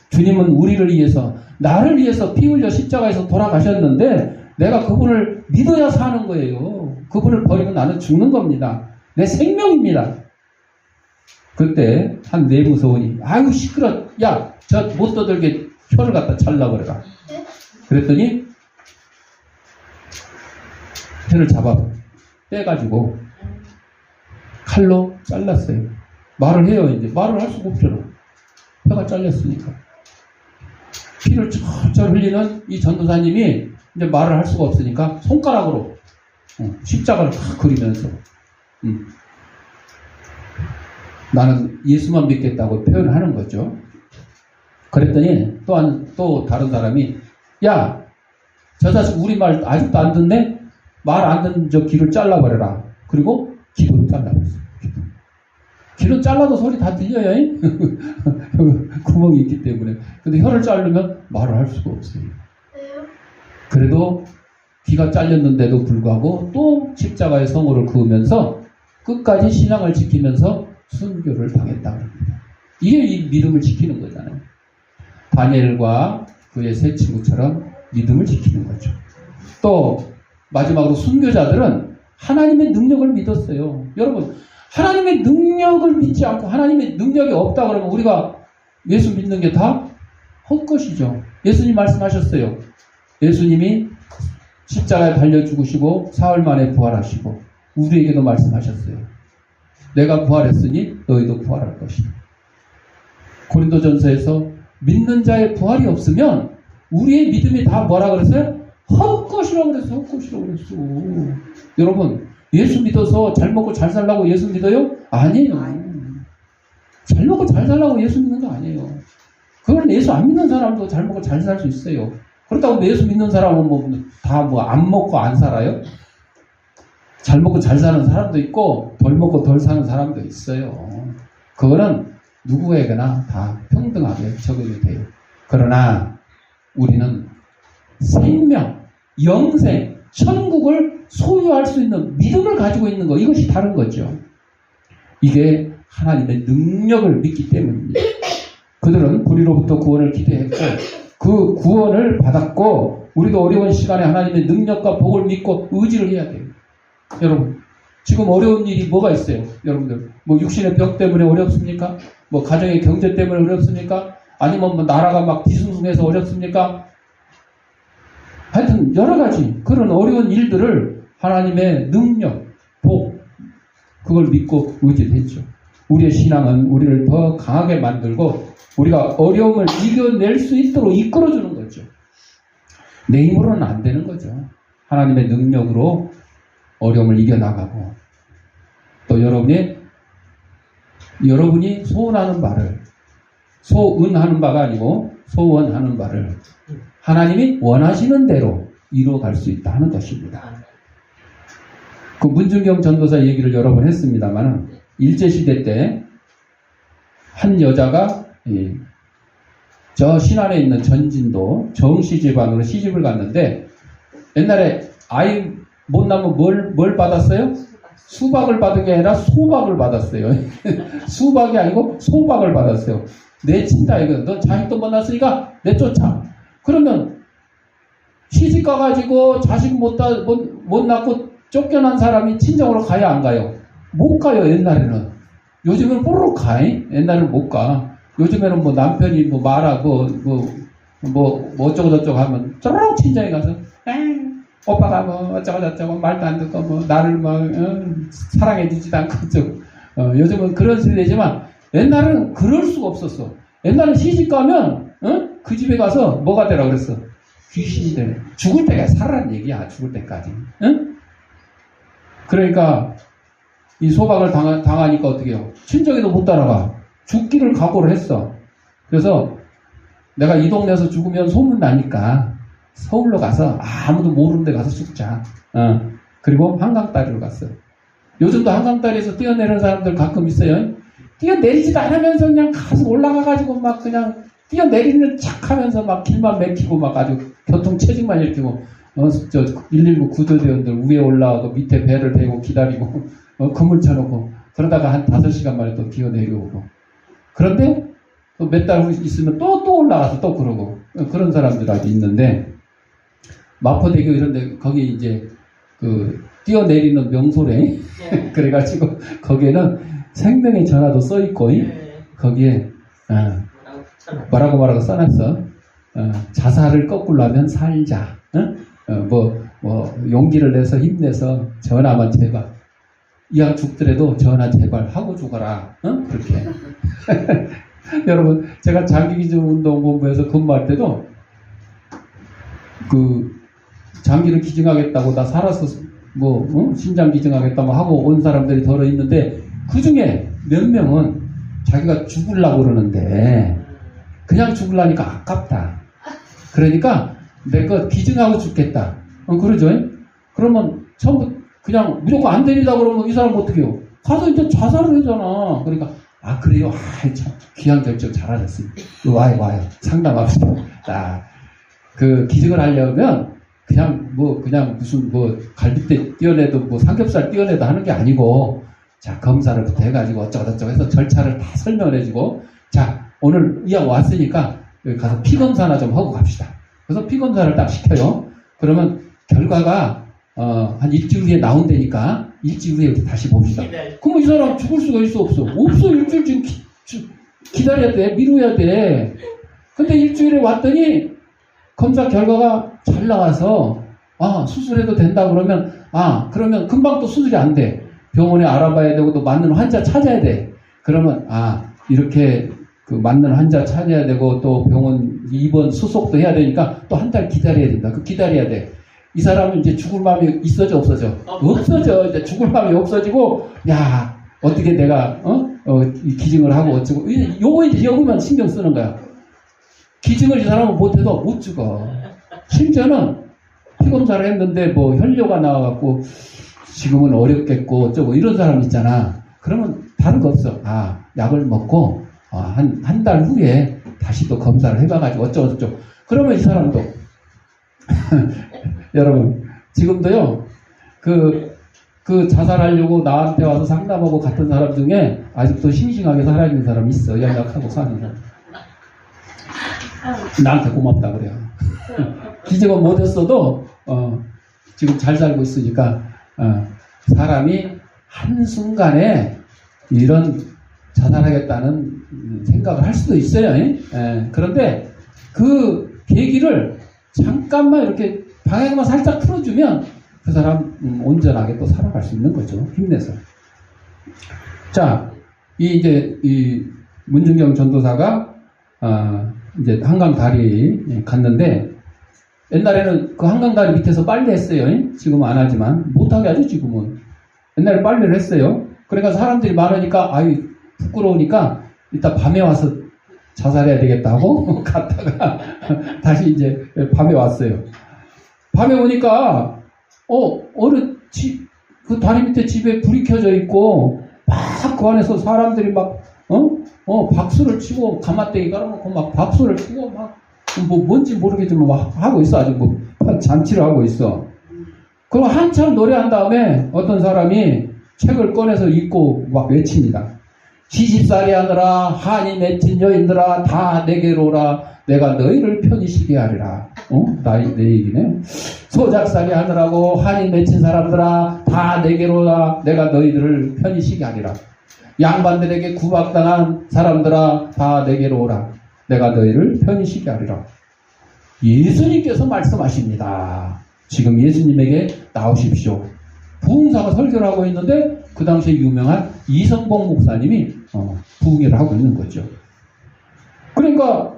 주님은 우리를 위해서, 나를 위해서 피 흘려 십자가에서 돌아가셨는데 내가 그분을 믿어야 사는 거예요. 그분을 버리면 나는 죽는 겁니다. 내 생명입니다. 그때 한 내무서원이 아이고 시끄러, 야 저 못 떠들게 혀를 갖다 잘라버려라. 그랬더니 혀를 잡아 빼가지고 칼로 잘랐어요. 말을 해요. 이제 말을 할 수가 없잖아. 혀가 잘렸으니까. 피를 철철 흘리는 이 전도사님이 이제 말을 할 수가 없으니까 손가락으로 십자가를 탁 그리면서 나는 예수만 믿겠다고 표현을 하는 거죠. 그랬더니 또 다른 사람이 야, 저 자식 우리 말 아직도 안 듣네? 말 안 듣는 저 귀를 잘라버려라. 그리고 귀도 잘라버렸어요. 귀는 잘라도 소리 다 들려요. 구멍이 있기 때문에. 근데 혀를 자르면 말을 할 수가 없어요. 그래도 귀가 잘렸는데도 불구하고 또 십자가의 성호를 그으면서 끝까지 신앙을 지키면서 순교를 당했다고 합니다. 이게 이 믿음을 지키는 거잖아요. 다니엘과 그의 세 친구처럼 믿음을 지키는 거죠. 또 마지막으로 순교자들은 하나님의 능력을 믿었어요. 여러분, 하나님의 능력을 믿지 않고 하나님의 능력이 없다 그러면 우리가 예수 믿는 게 다 헛것이죠. 예수님 말씀하셨어요. 예수님이 십자가에 달려 죽으시고 사흘 만에 부활하시고 우리에게도 말씀하셨어요. 내가 부활했으니 너희도 부활할 것이다. 고린도전서에서 믿는 자의 부활이 없으면 우리의 믿음이 다 뭐라 그랬어요? 헛것이라고 그랬어. 헛것이라고 그랬어. 여러분, 예수 믿어서 잘 먹고 잘 살라고 예수 믿어요? 아니에요. 잘 먹고 잘 살라고 예수 믿는 거 아니에요. 그건 예수 안 믿는 사람도 잘 먹고 잘 살 수 있어요. 그렇다고 예수 믿는 사람은 다 안 먹고 안 살아요? 잘 먹고 잘 사는 사람도 있고 덜 먹고 덜 사는 사람도 있어요. 그거는 누구에게나 다 평등하게 적용이 돼요. 그러나 우리는 생명, 영생, 천국을 소유할 수 있는 믿음을 가지고 있는 거, 이것이 다른 거죠. 이게 하나님의 능력을 믿기 때문입니다. 그들은 불의로부터 구원을 기대했고 그 구원을 받았고 우리도 어려운 시간에 하나님의 능력과 복을 믿고 의지를 해야 돼요. 여러분, 지금 어려운 일이 뭐가 있어요? 여러분들, 뭐 육신의 병 때문에 어렵습니까? 뭐 가정의 경제 때문에 어렵습니까? 아니면 뭐 나라가 막 뒤숭숭해서 어렵습니까? 하여튼 여러 가지 그런 어려운 일들을 하나님의 능력, 복, 그걸 믿고 의지했죠. 우리의 신앙은 우리를 더 강하게 만들고 우리가 어려움을 이겨낼 수 있도록 이끌어주는 거죠. 내 힘으로는 안 되는 거죠. 하나님의 능력으로 어려움을 이겨나가고 또 여러분이 소원하는 바를 소은하는 바가 아니고 소원하는 바를 하나님이 원하시는 대로 이루어갈 수 있다 하는 것입니다. 그 문준경 전도사 얘기를 여러 번 했습니다만 일제시대 때 한 여자가 저 신안에 있는 전진도 정씨 집안으로 시집을 갔는데 옛날에 아이 못 낳으면 뭘 받았어요? 수박을 받은 게 아니라 소박을 받았어요. 수박이 아니고 소박을 받았어요. 내친다 이거. 너 자식도 못 낳았으니까 내쫓아. 그러면 시집 가가지고 자식 못 낳고 쫓겨난 사람이 친정으로 가야 안 가요? 못 가요. 옛날에는. 요즘은 뽀록 가. 옛날에는 못 가. 요즘에는 뭐 남편이 뭐 말하고 뭐 어쩌고저쩌고 하면 쪼르륵 친정에 가서 오빠가 뭐 어쩌고저쩌고 말도 안 듣고 뭐 나를 뭐 사랑해주지도 않고 요즘은 그런 세대지만 옛날에는 그럴 수가 없었어. 옛날에 시집 가면 그 집에 가서 뭐가 되라 그랬어? 귀신이 되네. 죽을 때까지 살아란 얘기야. 죽을 때까지. 그러니까 이 소박을 당하니까 어떻게 해요? 친정에도 못 따라가. 죽기를 각오를 했어. 그래서 내가 이 동네에서 죽으면 소문 나니까 서울로 가서 아무도 모르는 데 가서 죽자. 그리고 한강다리로 갔어요. 요즘도 한강다리에서 뛰어내리는 사람들 가끔 있어요. 뛰어내리지도 않으면서 그냥 가서 올라가가지고 막 그냥 뛰어내리는 척 하면서 막 길만 막히고 막 아주 교통체증만 일으키고 119 구조대원들 위에 올라가고 밑에 배를 대고 기다리고 그물 쳐놓고 그러다가 한 5시간 만에 또 뛰어내려오고 그런데 또 몇 달 후 있으면 또 올라가서 또 그러고 그런 사람들 아주 있는데 마포대교 이런데 거기 이제 그 뛰어내리는 명소래 그래가지고 거기에는 생명의 전화도 써있고 거기에 뭐라고 써놨어. 자살을 거꾸로 하면 살자. 용기를 내서 힘내서 전화만 제발 이왕 죽더라도 전화 제발 하고 죽어라. 그렇게. 여러분, 제가 장기기증운동본부에서 근무할 때도 그 장기를 기증하겠다고 나 살아서 신장 기증하겠다고 하고 온 사람들이 덜어 있는데 그 중에 몇 명은 자기가 죽으려고 그러는데 그냥 죽으려니까 아깝다. 그러니까 내가 기증하고 죽겠다. 그러죠? 그러면 처음부터 그냥 무조건 안 되리다 그러면 이 사람 어떻게 해요? 가서 이제 자살을 하잖아. 그러니까 그래요? 참 귀한 결정 잘하셨습니다. 와요. 상담합시다. 그 기증을 하려면 그냥 무슨 갈비뼈 띄어내도 삼겹살 띄어내도 하는 게 아니고 자 검사를부터 해가지고 어쩌고저쩌고 해서 절차를 다 설명해주고 자 오늘 이왕 왔으니까 여기 가서 피 검사나 좀 하고 갑시다. 그래서 피 검사를 딱 시켜요. 그러면 결과가 한 일주일 후에 나온다니까 일주일 후에 다시 봅시다. 그럼 이 사람 죽을 수가 있어 없어? 없어. 일주일 지금 기다려야 돼. 미뤄야 돼. 근데 일주일에 왔더니 검사 결과가 잘 나와서 수술해도 된다 그러면 그러면 금방 또 수술이 안 돼. 병원에 알아봐야 되고 또 맞는 환자 찾아야 돼. 그러면 이렇게 그 맞는 환자 찾아야 되고 또 병원 입원 수속도 해야 되니까 또 한 달 기다려야 된다. 기다려야 돼. 이 사람은 이제 죽을 마음이 있어져 없어져? 없어져. 이제 죽을 마음이 없어지고 어떻게 내가 기증을 하고 어쩌고 요거 이제 여기만 신경 쓰는 거야. 기증을 이 사람은 못해도 못 죽어. 심지어는 피검사를 했는데 혈뇨가 나와갖고 지금은 어렵겠고 어쩌고 이런 사람 있잖아. 그러면 다른 거 없어. 약을 먹고 한 달 후에 다시 또 검사를 해봐가지고 어쩌고 그러면 이 사람도 여러분 지금도요 그 자살하려고 나한테 와서 상담하고 갔던 사람 중에 아직도 싱싱하게 살아있는 사람 있어. 연락하고 사는 사람. 나한테 고맙다 그래요. 기증은 못했어도 지금 잘 살고 있으니까 사람이 한순간에 이런 자살하겠다는 생각을 할 수도 있어요. 그런데 그 계기를 잠깐만 이렇게 방향만 살짝 틀어주면 그 사람 온전하게 또 살아갈 수 있는 거죠. 힘내서. 자, 이 문중경 전도사가 이제 한강다리 갔는데 옛날에는 그 한강다리 밑에서 빨래했어요. 지금은 안 하지만 못하게 하죠. 지금은. 옛날에 빨래를 했어요. 그러니까 사람들이 많으니까 부끄러우니까 이따 밤에 와서 자살해야 되겠다고 갔다가 다시 이제 밤에 왔어요. 밤에 오니까 그 다리 밑에 집에 불이 켜져 있고 막 그 안에서 사람들이 막 박수를 치고 가마떼기 깔아놓고 막 박수를 치고 막 뭔지 모르겠지만 막 하고 있어. 아주 뭐 잔치를 하고 있어. 그럼 한참 노래한 다음에 어떤 사람이 책을 꺼내서 읽고 막 외칩니다. 시집살이 하느라 한이 맺힌 여인들아 다 내게로 오라. 내가 너희를 편히 쉬게 하리라. 내 얘기네. 소작살이 하느라고 한이 맺힌 사람들아 다 내게로 오라. 내가 너희들을 편히 쉬게 하리라. 양반들에게 구박당한 사람들아 다 내게로 오라. 내가 너희를 편히 쉬게 하리라. 예수님께서 말씀하십니다. 지금 예수님에게 나오십시오. 부흥사가 설교를 하고 있는데 그 당시에 유명한 이성복 목사님이 부흥회를 하고 있는 거죠. 그러니까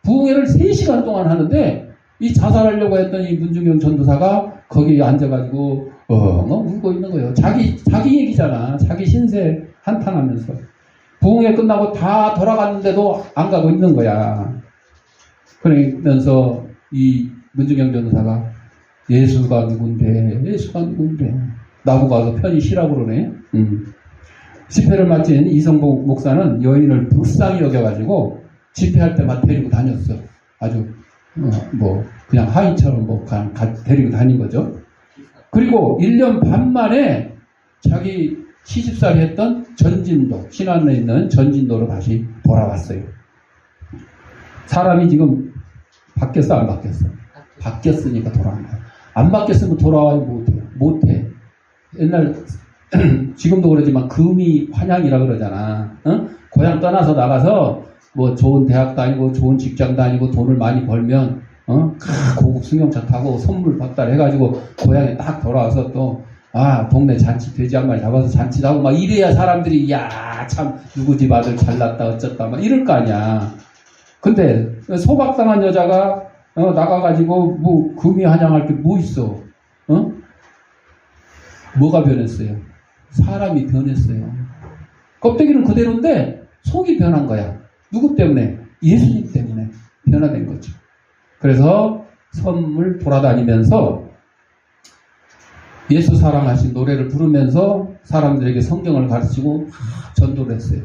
부흥회를 3시간 동안 하는데 이 자살하려고 했던 이 문중경 전도사가 거기에 앉아가지고 울고 있는 거예요. 자기 얘기잖아. 자기 신세 한탄하면서 부흥회 끝나고 다 돌아갔는데도 안 가고 있는 거야. 그러면서 이 문중경 전도사가 예수가 누군데 나보고 와서 편히 쉬라고 그러네. 집회를 마친 이성복 목사는 여인을 불쌍히 여겨가지고 집회할 때만 데리고 다녔어. 아주 그냥 하인처럼 그냥 데리고 다닌 거죠. 그리고 1년 반 만에 자기 시집살이 했던 전진도, 신안에 있는 전진도로 다시 돌아왔어요. 사람이 지금 바뀌었어, 안 바뀌었어? 바뀌었으니까 돌아온 거야. 안 바뀌었으면 돌아와야 못해. 옛날, 지금도 그러지만 금이 환향이라 그러잖아. 고향 떠나서 나가서 좋은 대학 다니고 좋은 직장 다니고 돈을 많이 벌면 고급 승용차 타고 선물 받달 해가지고 고향에 딱 돌아와서 또 동네 잔치 돼지 한 마리 잡아서 잔치도 하고 막 이래야 사람들이 참 누구 집 아들 잘났다 어쩌다 막 이럴 거 아니야. 근데 소박당한 여자가 나가가지고 금이 환향할 게 뭐 있어? 뭐가 변했어요? 사람이 변했어요. 껍데기는 그대로인데 속이 변한 거야. 누구 때문에? 예수님 때문에 변화된 거죠. 그래서 섬을 돌아다니면서 예수 사랑하신 노래를 부르면서 사람들에게 성경을 가르치고 전도를 했어요.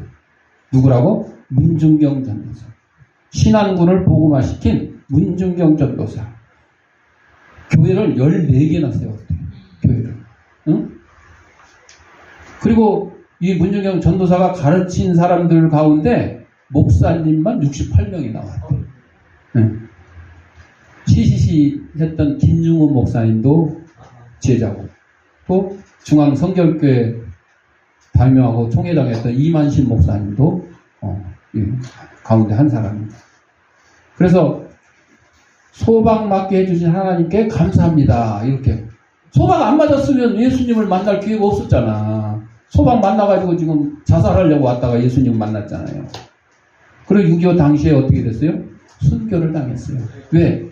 누구라고? 문중경 전도사. 신안군을 복음화시킨 문중경 전도사. 교회를 14개나 세웠대요. 교회를. 그리고 이 문중경 전도사가 가르친 사람들 가운데 목사님만 68명이 나왔대요. CCC 했던 김중훈 목사님도 제자고, 또 중앙성결교회 발명하고 총회장했던 이만신 목사님도 가운데 한 사람입니다. 그래서 소박 맞게 해주신 하나님께 감사합니다. 이렇게 소박 안 맞았으면 예수님을 만날 기회가 없었잖아. 소박 만나가지고 지금 자살하려고 왔다가 예수님 만났잖아요. 그리고 6.25 당시에 어떻게 됐어요? 순교를 당했어요. 왜?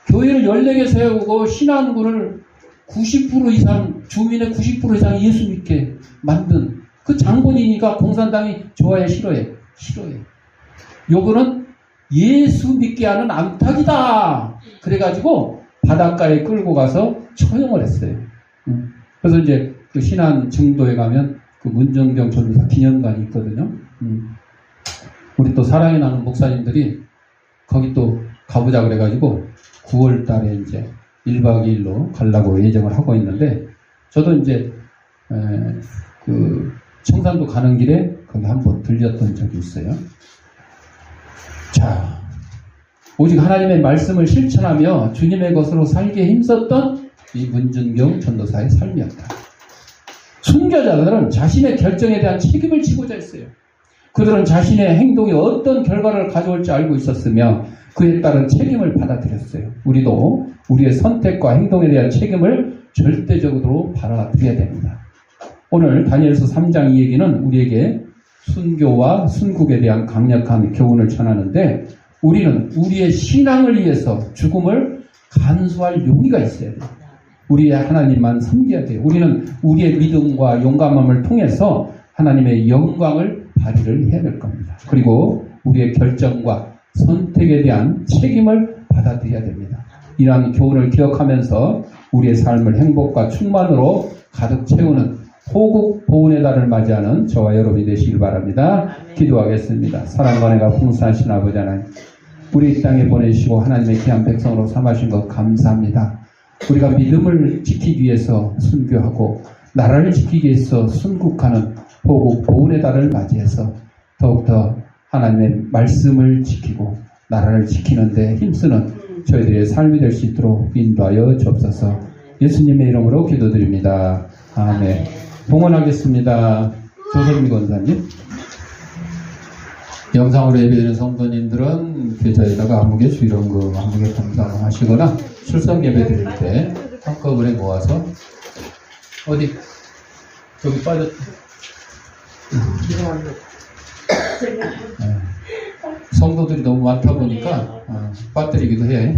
교회를 14개 세우고 신안군을 90% 이상, 주민의 90% 이상 예수 믿게 만든 그 장본이니까 공산당이 좋아해, 싫어해? 싫어해. 요거는 예수 믿게 하는 암탉이다. 그래가지고 바닷가에 끌고 가서 처형을 했어요. 그래서 이제 그 신안 증도에 가면 그 문정경 전도사 기념관이 있거든요. 우리 또 사랑이 나는 목사님들이 거기 또 가보자 그래가지고 9월 달에 이제 1박 2일로 가려고 예정을 하고 있는데, 저도 이제 그 청산도 가는 길에 거기 한번 들렸던 적이 있어요. 자, 오직 하나님의 말씀을 실천하며 주님의 것으로 살기에 힘썼던 이 문준경 전도사의 삶이었다. 순교자들은 자신의 결정에 대한 책임을 지고자 했어요. 그들은 자신의 행동이 어떤 결과를 가져올지 알고 있었으며 그에 따른 책임을 받아들였어요. 우리도 우리의 선택과 행동에 대한 책임을 절대적으로 받아들여야 됩니다. 오늘 다니엘서 3장 이 얘기는 우리에게 순교와 순국에 대한 강력한 교훈을 전하는데, 우리는 우리의 신앙을 위해서 죽음을 간수할 용의가 있어야 돼요. 우리의 하나님만 섬겨야 돼요. 우리는 우리의 믿음과 용감함을 통해서 하나님의 영광을 발휘를 해야 될 겁니다. 그리고 우리의 결정과 선택에 대한 책임을 받아들여야 됩니다. 이러한 교훈을 기억하면서 우리의 삶을 행복과 충만으로 가득 채우는 호국 보훈의 달을 맞이하는 저와 여러분이 되시길 바랍니다. 기도하겠습니다. 사랑과 은혜가 풍성하신 아버지 하나님, 우리 이 땅에 보내시고 하나님의 귀한 백성으로 삼으신 것 감사합니다. 우리가 믿음을 지키기 위해서 순교하고 나라를 지키기 위해서 순국하는 호국 보훈의 달을 맞이해서 더욱더 하나님의 말씀을 지키고 나라를 지키는데 힘쓰는 저희들의 삶이 될 수 있도록 인도하여 주옵소서. 예수님의 이름으로 기도드립니다. 아멘. 봉헌하겠습니다. 조성미 권사님. 영상으로 예배드리는 성도님들은 계좌에다가 아무개 수일원금, 아무개 감사금 하시거나 출석 예배 드릴 때 한꺼번에 모아서 어디 여기 빠졌. 성도들이 너무 많다 보니까 빠뜨리기도 해.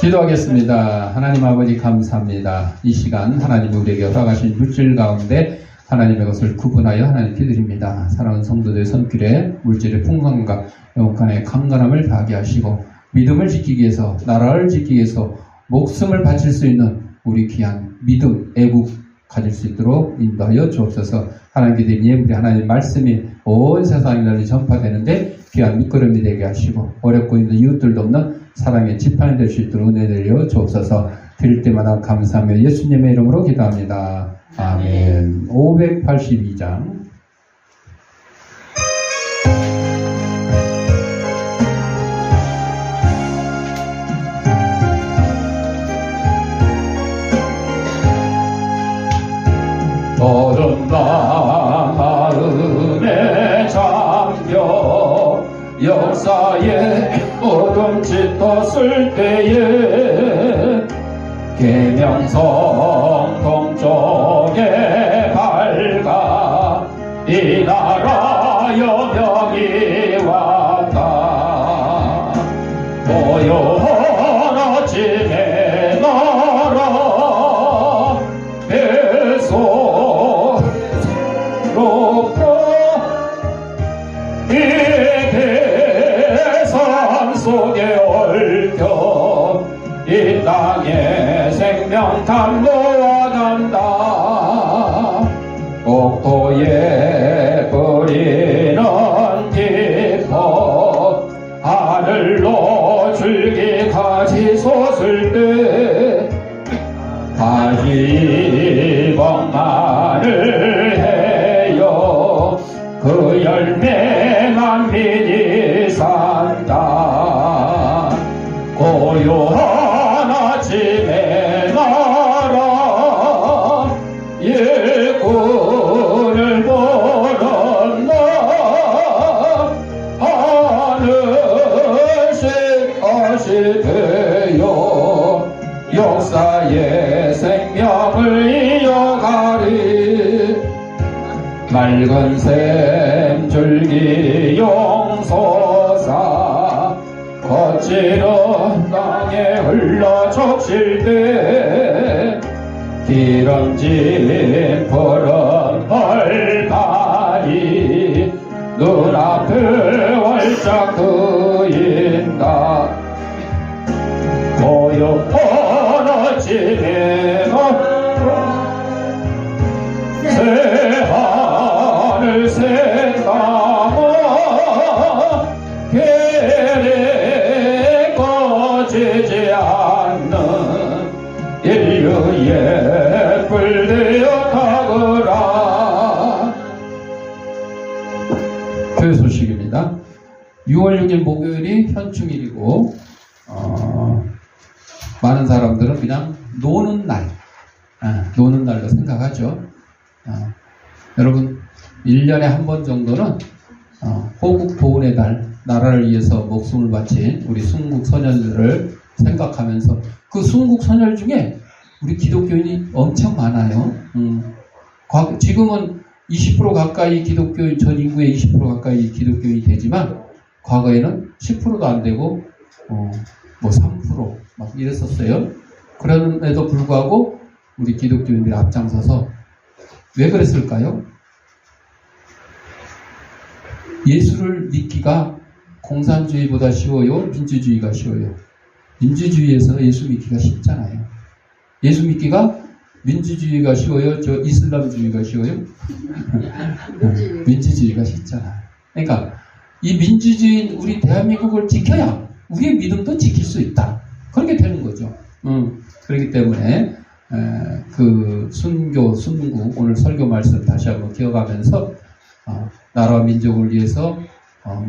기도하겠습니다. 하나님 아버지 감사합니다. 이 시간 하나님이 우리에게 허락하신 물질 가운데 하나님의 것을 구분하여 하나님께 드립니다. 사랑하는 성도들의 손길에 물질의 풍성과 영혼간의 강건함을 다하게 하시고 믿음을 지키기 위해서 나라를 지키기 위해서 목숨을 바칠 수 있는 우리 귀한 믿음, 애국 가질 수 있도록 인도하여 주옵소서. 하나님께 드린 예물이 하나님의 말씀이 온 세상에 널리 전파되는데 귀한 밑거름이 되게 하시고 어렵고 있는 이웃들도 없는 사랑의 지팡이 될 수 있도록 은혜 내려 주옵소서. 드릴 때마다 감사하며 예수님의 이름으로 기도합니다. 아멘. 582장. 어른 마음에 잠겨 역사에 어둠 짙었을 때에 계명성 동쪽에 밝아 이 나라 여명이 왔다. 고요한 아침에 나라 배속 이 대산 속에 얽혀 이 땅에 생명 담보와 간다. 옥토에 뿌리는 기포 하늘로 줄기 가지 솟을 때 다시 복만을 해요. 그 열매만 믿이 산다. 고요한 아침에 나라 일꾼을 보러 나 하늘씩 아시되요. 역사의 생명을 이어가리. 맑은 샘 줄기 용솟아 거칠은 땅에 흘러 적실 때 기름진 푸른 벌판이 눈앞에 활짝 트인다. 고요한 아침에 새하늘 새까마 계례 꺼지지 않는 인류의 뿔되어 타거라. 교회 소식입니다. 6월 6일 목요일이 현충일이고 많은 사람들은 그냥 노는 날, 노는 날로 생각하죠. 여러분 1년에 한 번 정도는 호국 보훈의 달, 나라를 위해서 목숨을 바친 우리 순국 선열들을 생각하면서 그 순국 선열 중에 우리 기독교인이 엄청 많아요. 지금은 20% 가까이 기독교인, 전 인구의 20% 가까이 기독교인이 되지만 과거에는 10%도 안 되고 뭐 3% 막 이랬었어요. 그럼에도 불구하고 우리 기독교인들이 앞장서서 왜 그랬을까요? 예수를 믿기가 공산주의보다 쉬워요? 민주주의가 쉬워요? 민주주의에서 예수 믿기가 쉽잖아요. 예수 믿기가 민주주의가 쉬워요? 저 이슬람주의가 쉬워요? 민주주의가 쉽잖아. 그러니까 이 민주주의인 우리 대한민국을 지켜야 우리의 믿음도 지킬 수 있다. 그렇게 되는 거죠. 그렇기 때문에 그 순교, 순국 오늘 설교 말씀 다시 한번 기억하면서 나라와 민족을 위해서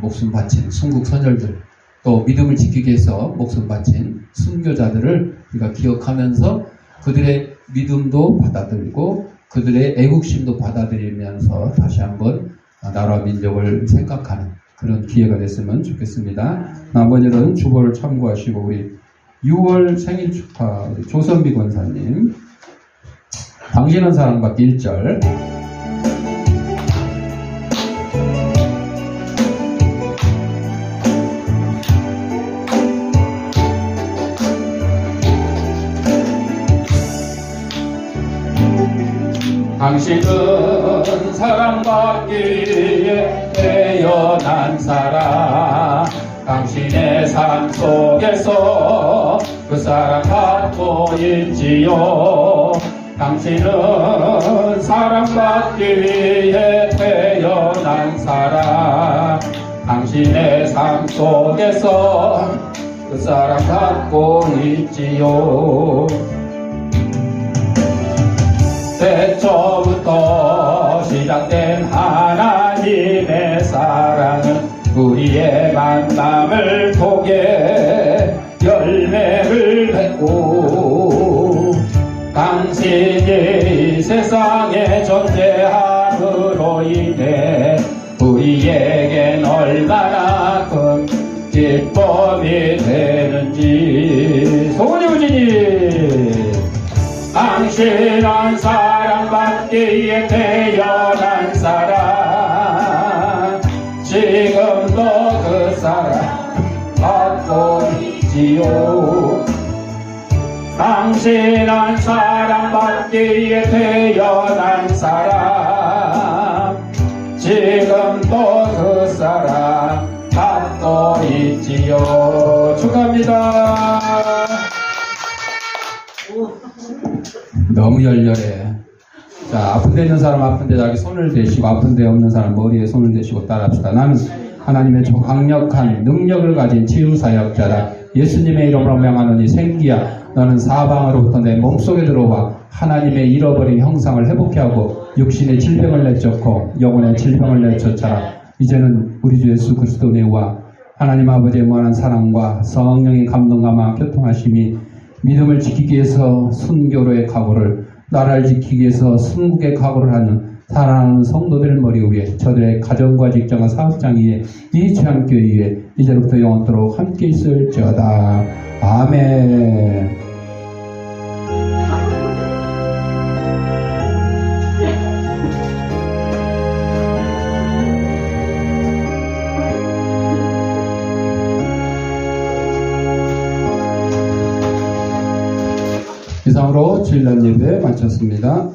목숨 바친 순국 선열들, 또 믿음을 지키기 위해서 목숨 바친 순교자들을 우리가 기억하면서 그들의 믿음도 받아들이고 그들의 애국심도 받아들이면서 다시 한번 나라와 민족을 생각하는 그런 기회가 됐으면 좋겠습니다. 나머지는 주보를 참고하시고 우리 6월 생일 축하 우리 조선비 권사님, 당신은 사랑받기 1절. 당신은 사랑받기에 태어난 사람, 당신의 삶 속에서 그 사랑 받고 있지요. 당신은 사랑받기 위해 태어난 사람, 당신의 삶 속에서 그 사랑 받고 있지요. 태초부터 시작된 하나님의 사랑은 우리의 만남을 통해 열매를 맺고 당신이 세상에 존재함으로 인해 우리에겐 얼마나 큰 기쁨이 되는지. 소원이 우진이 당신은 사랑받기에 태어난 사람, 지금도 그 사랑 받고 있지요. 당신은 사랑받기에 태어난 사람, 지금도 그 사랑 받고 있지요. 축하합니다. 너무 열렬해. 자, 아픈 데 있는 사람 아픈 데 자기 손을 대시고, 아픈 데 없는 사람 머리에 손을 대시고 따라합시다. 나는 하나님의 강력한 능력을 가진 치유사역자다. 예수님의 이름으로 명하노니 생기야, 너는 사방으로부터 내 몸속에 들어와 하나님의 잃어버린 형상을 회복해 하고 육신의 질병을 내쫓고 영혼의 질병을 내쫓아라. 이제는 우리 주 예수 그리스도 내와 하나님 아버지의 무한한 사랑과 성령의 감동감화 교통하심이 믿음을 지키기 위해서 순교로의 각오를, 나라를 지키기 위해서 순국의 각오를 하는 사랑하는 성도들 머리 위에, 저들의 가정과 직장과 사업장 위에, 이 제한교회 위에 이제부터 영원토록 함께 있을지어다. 아멘. 이상으로 주일날 예배 마쳤습니다.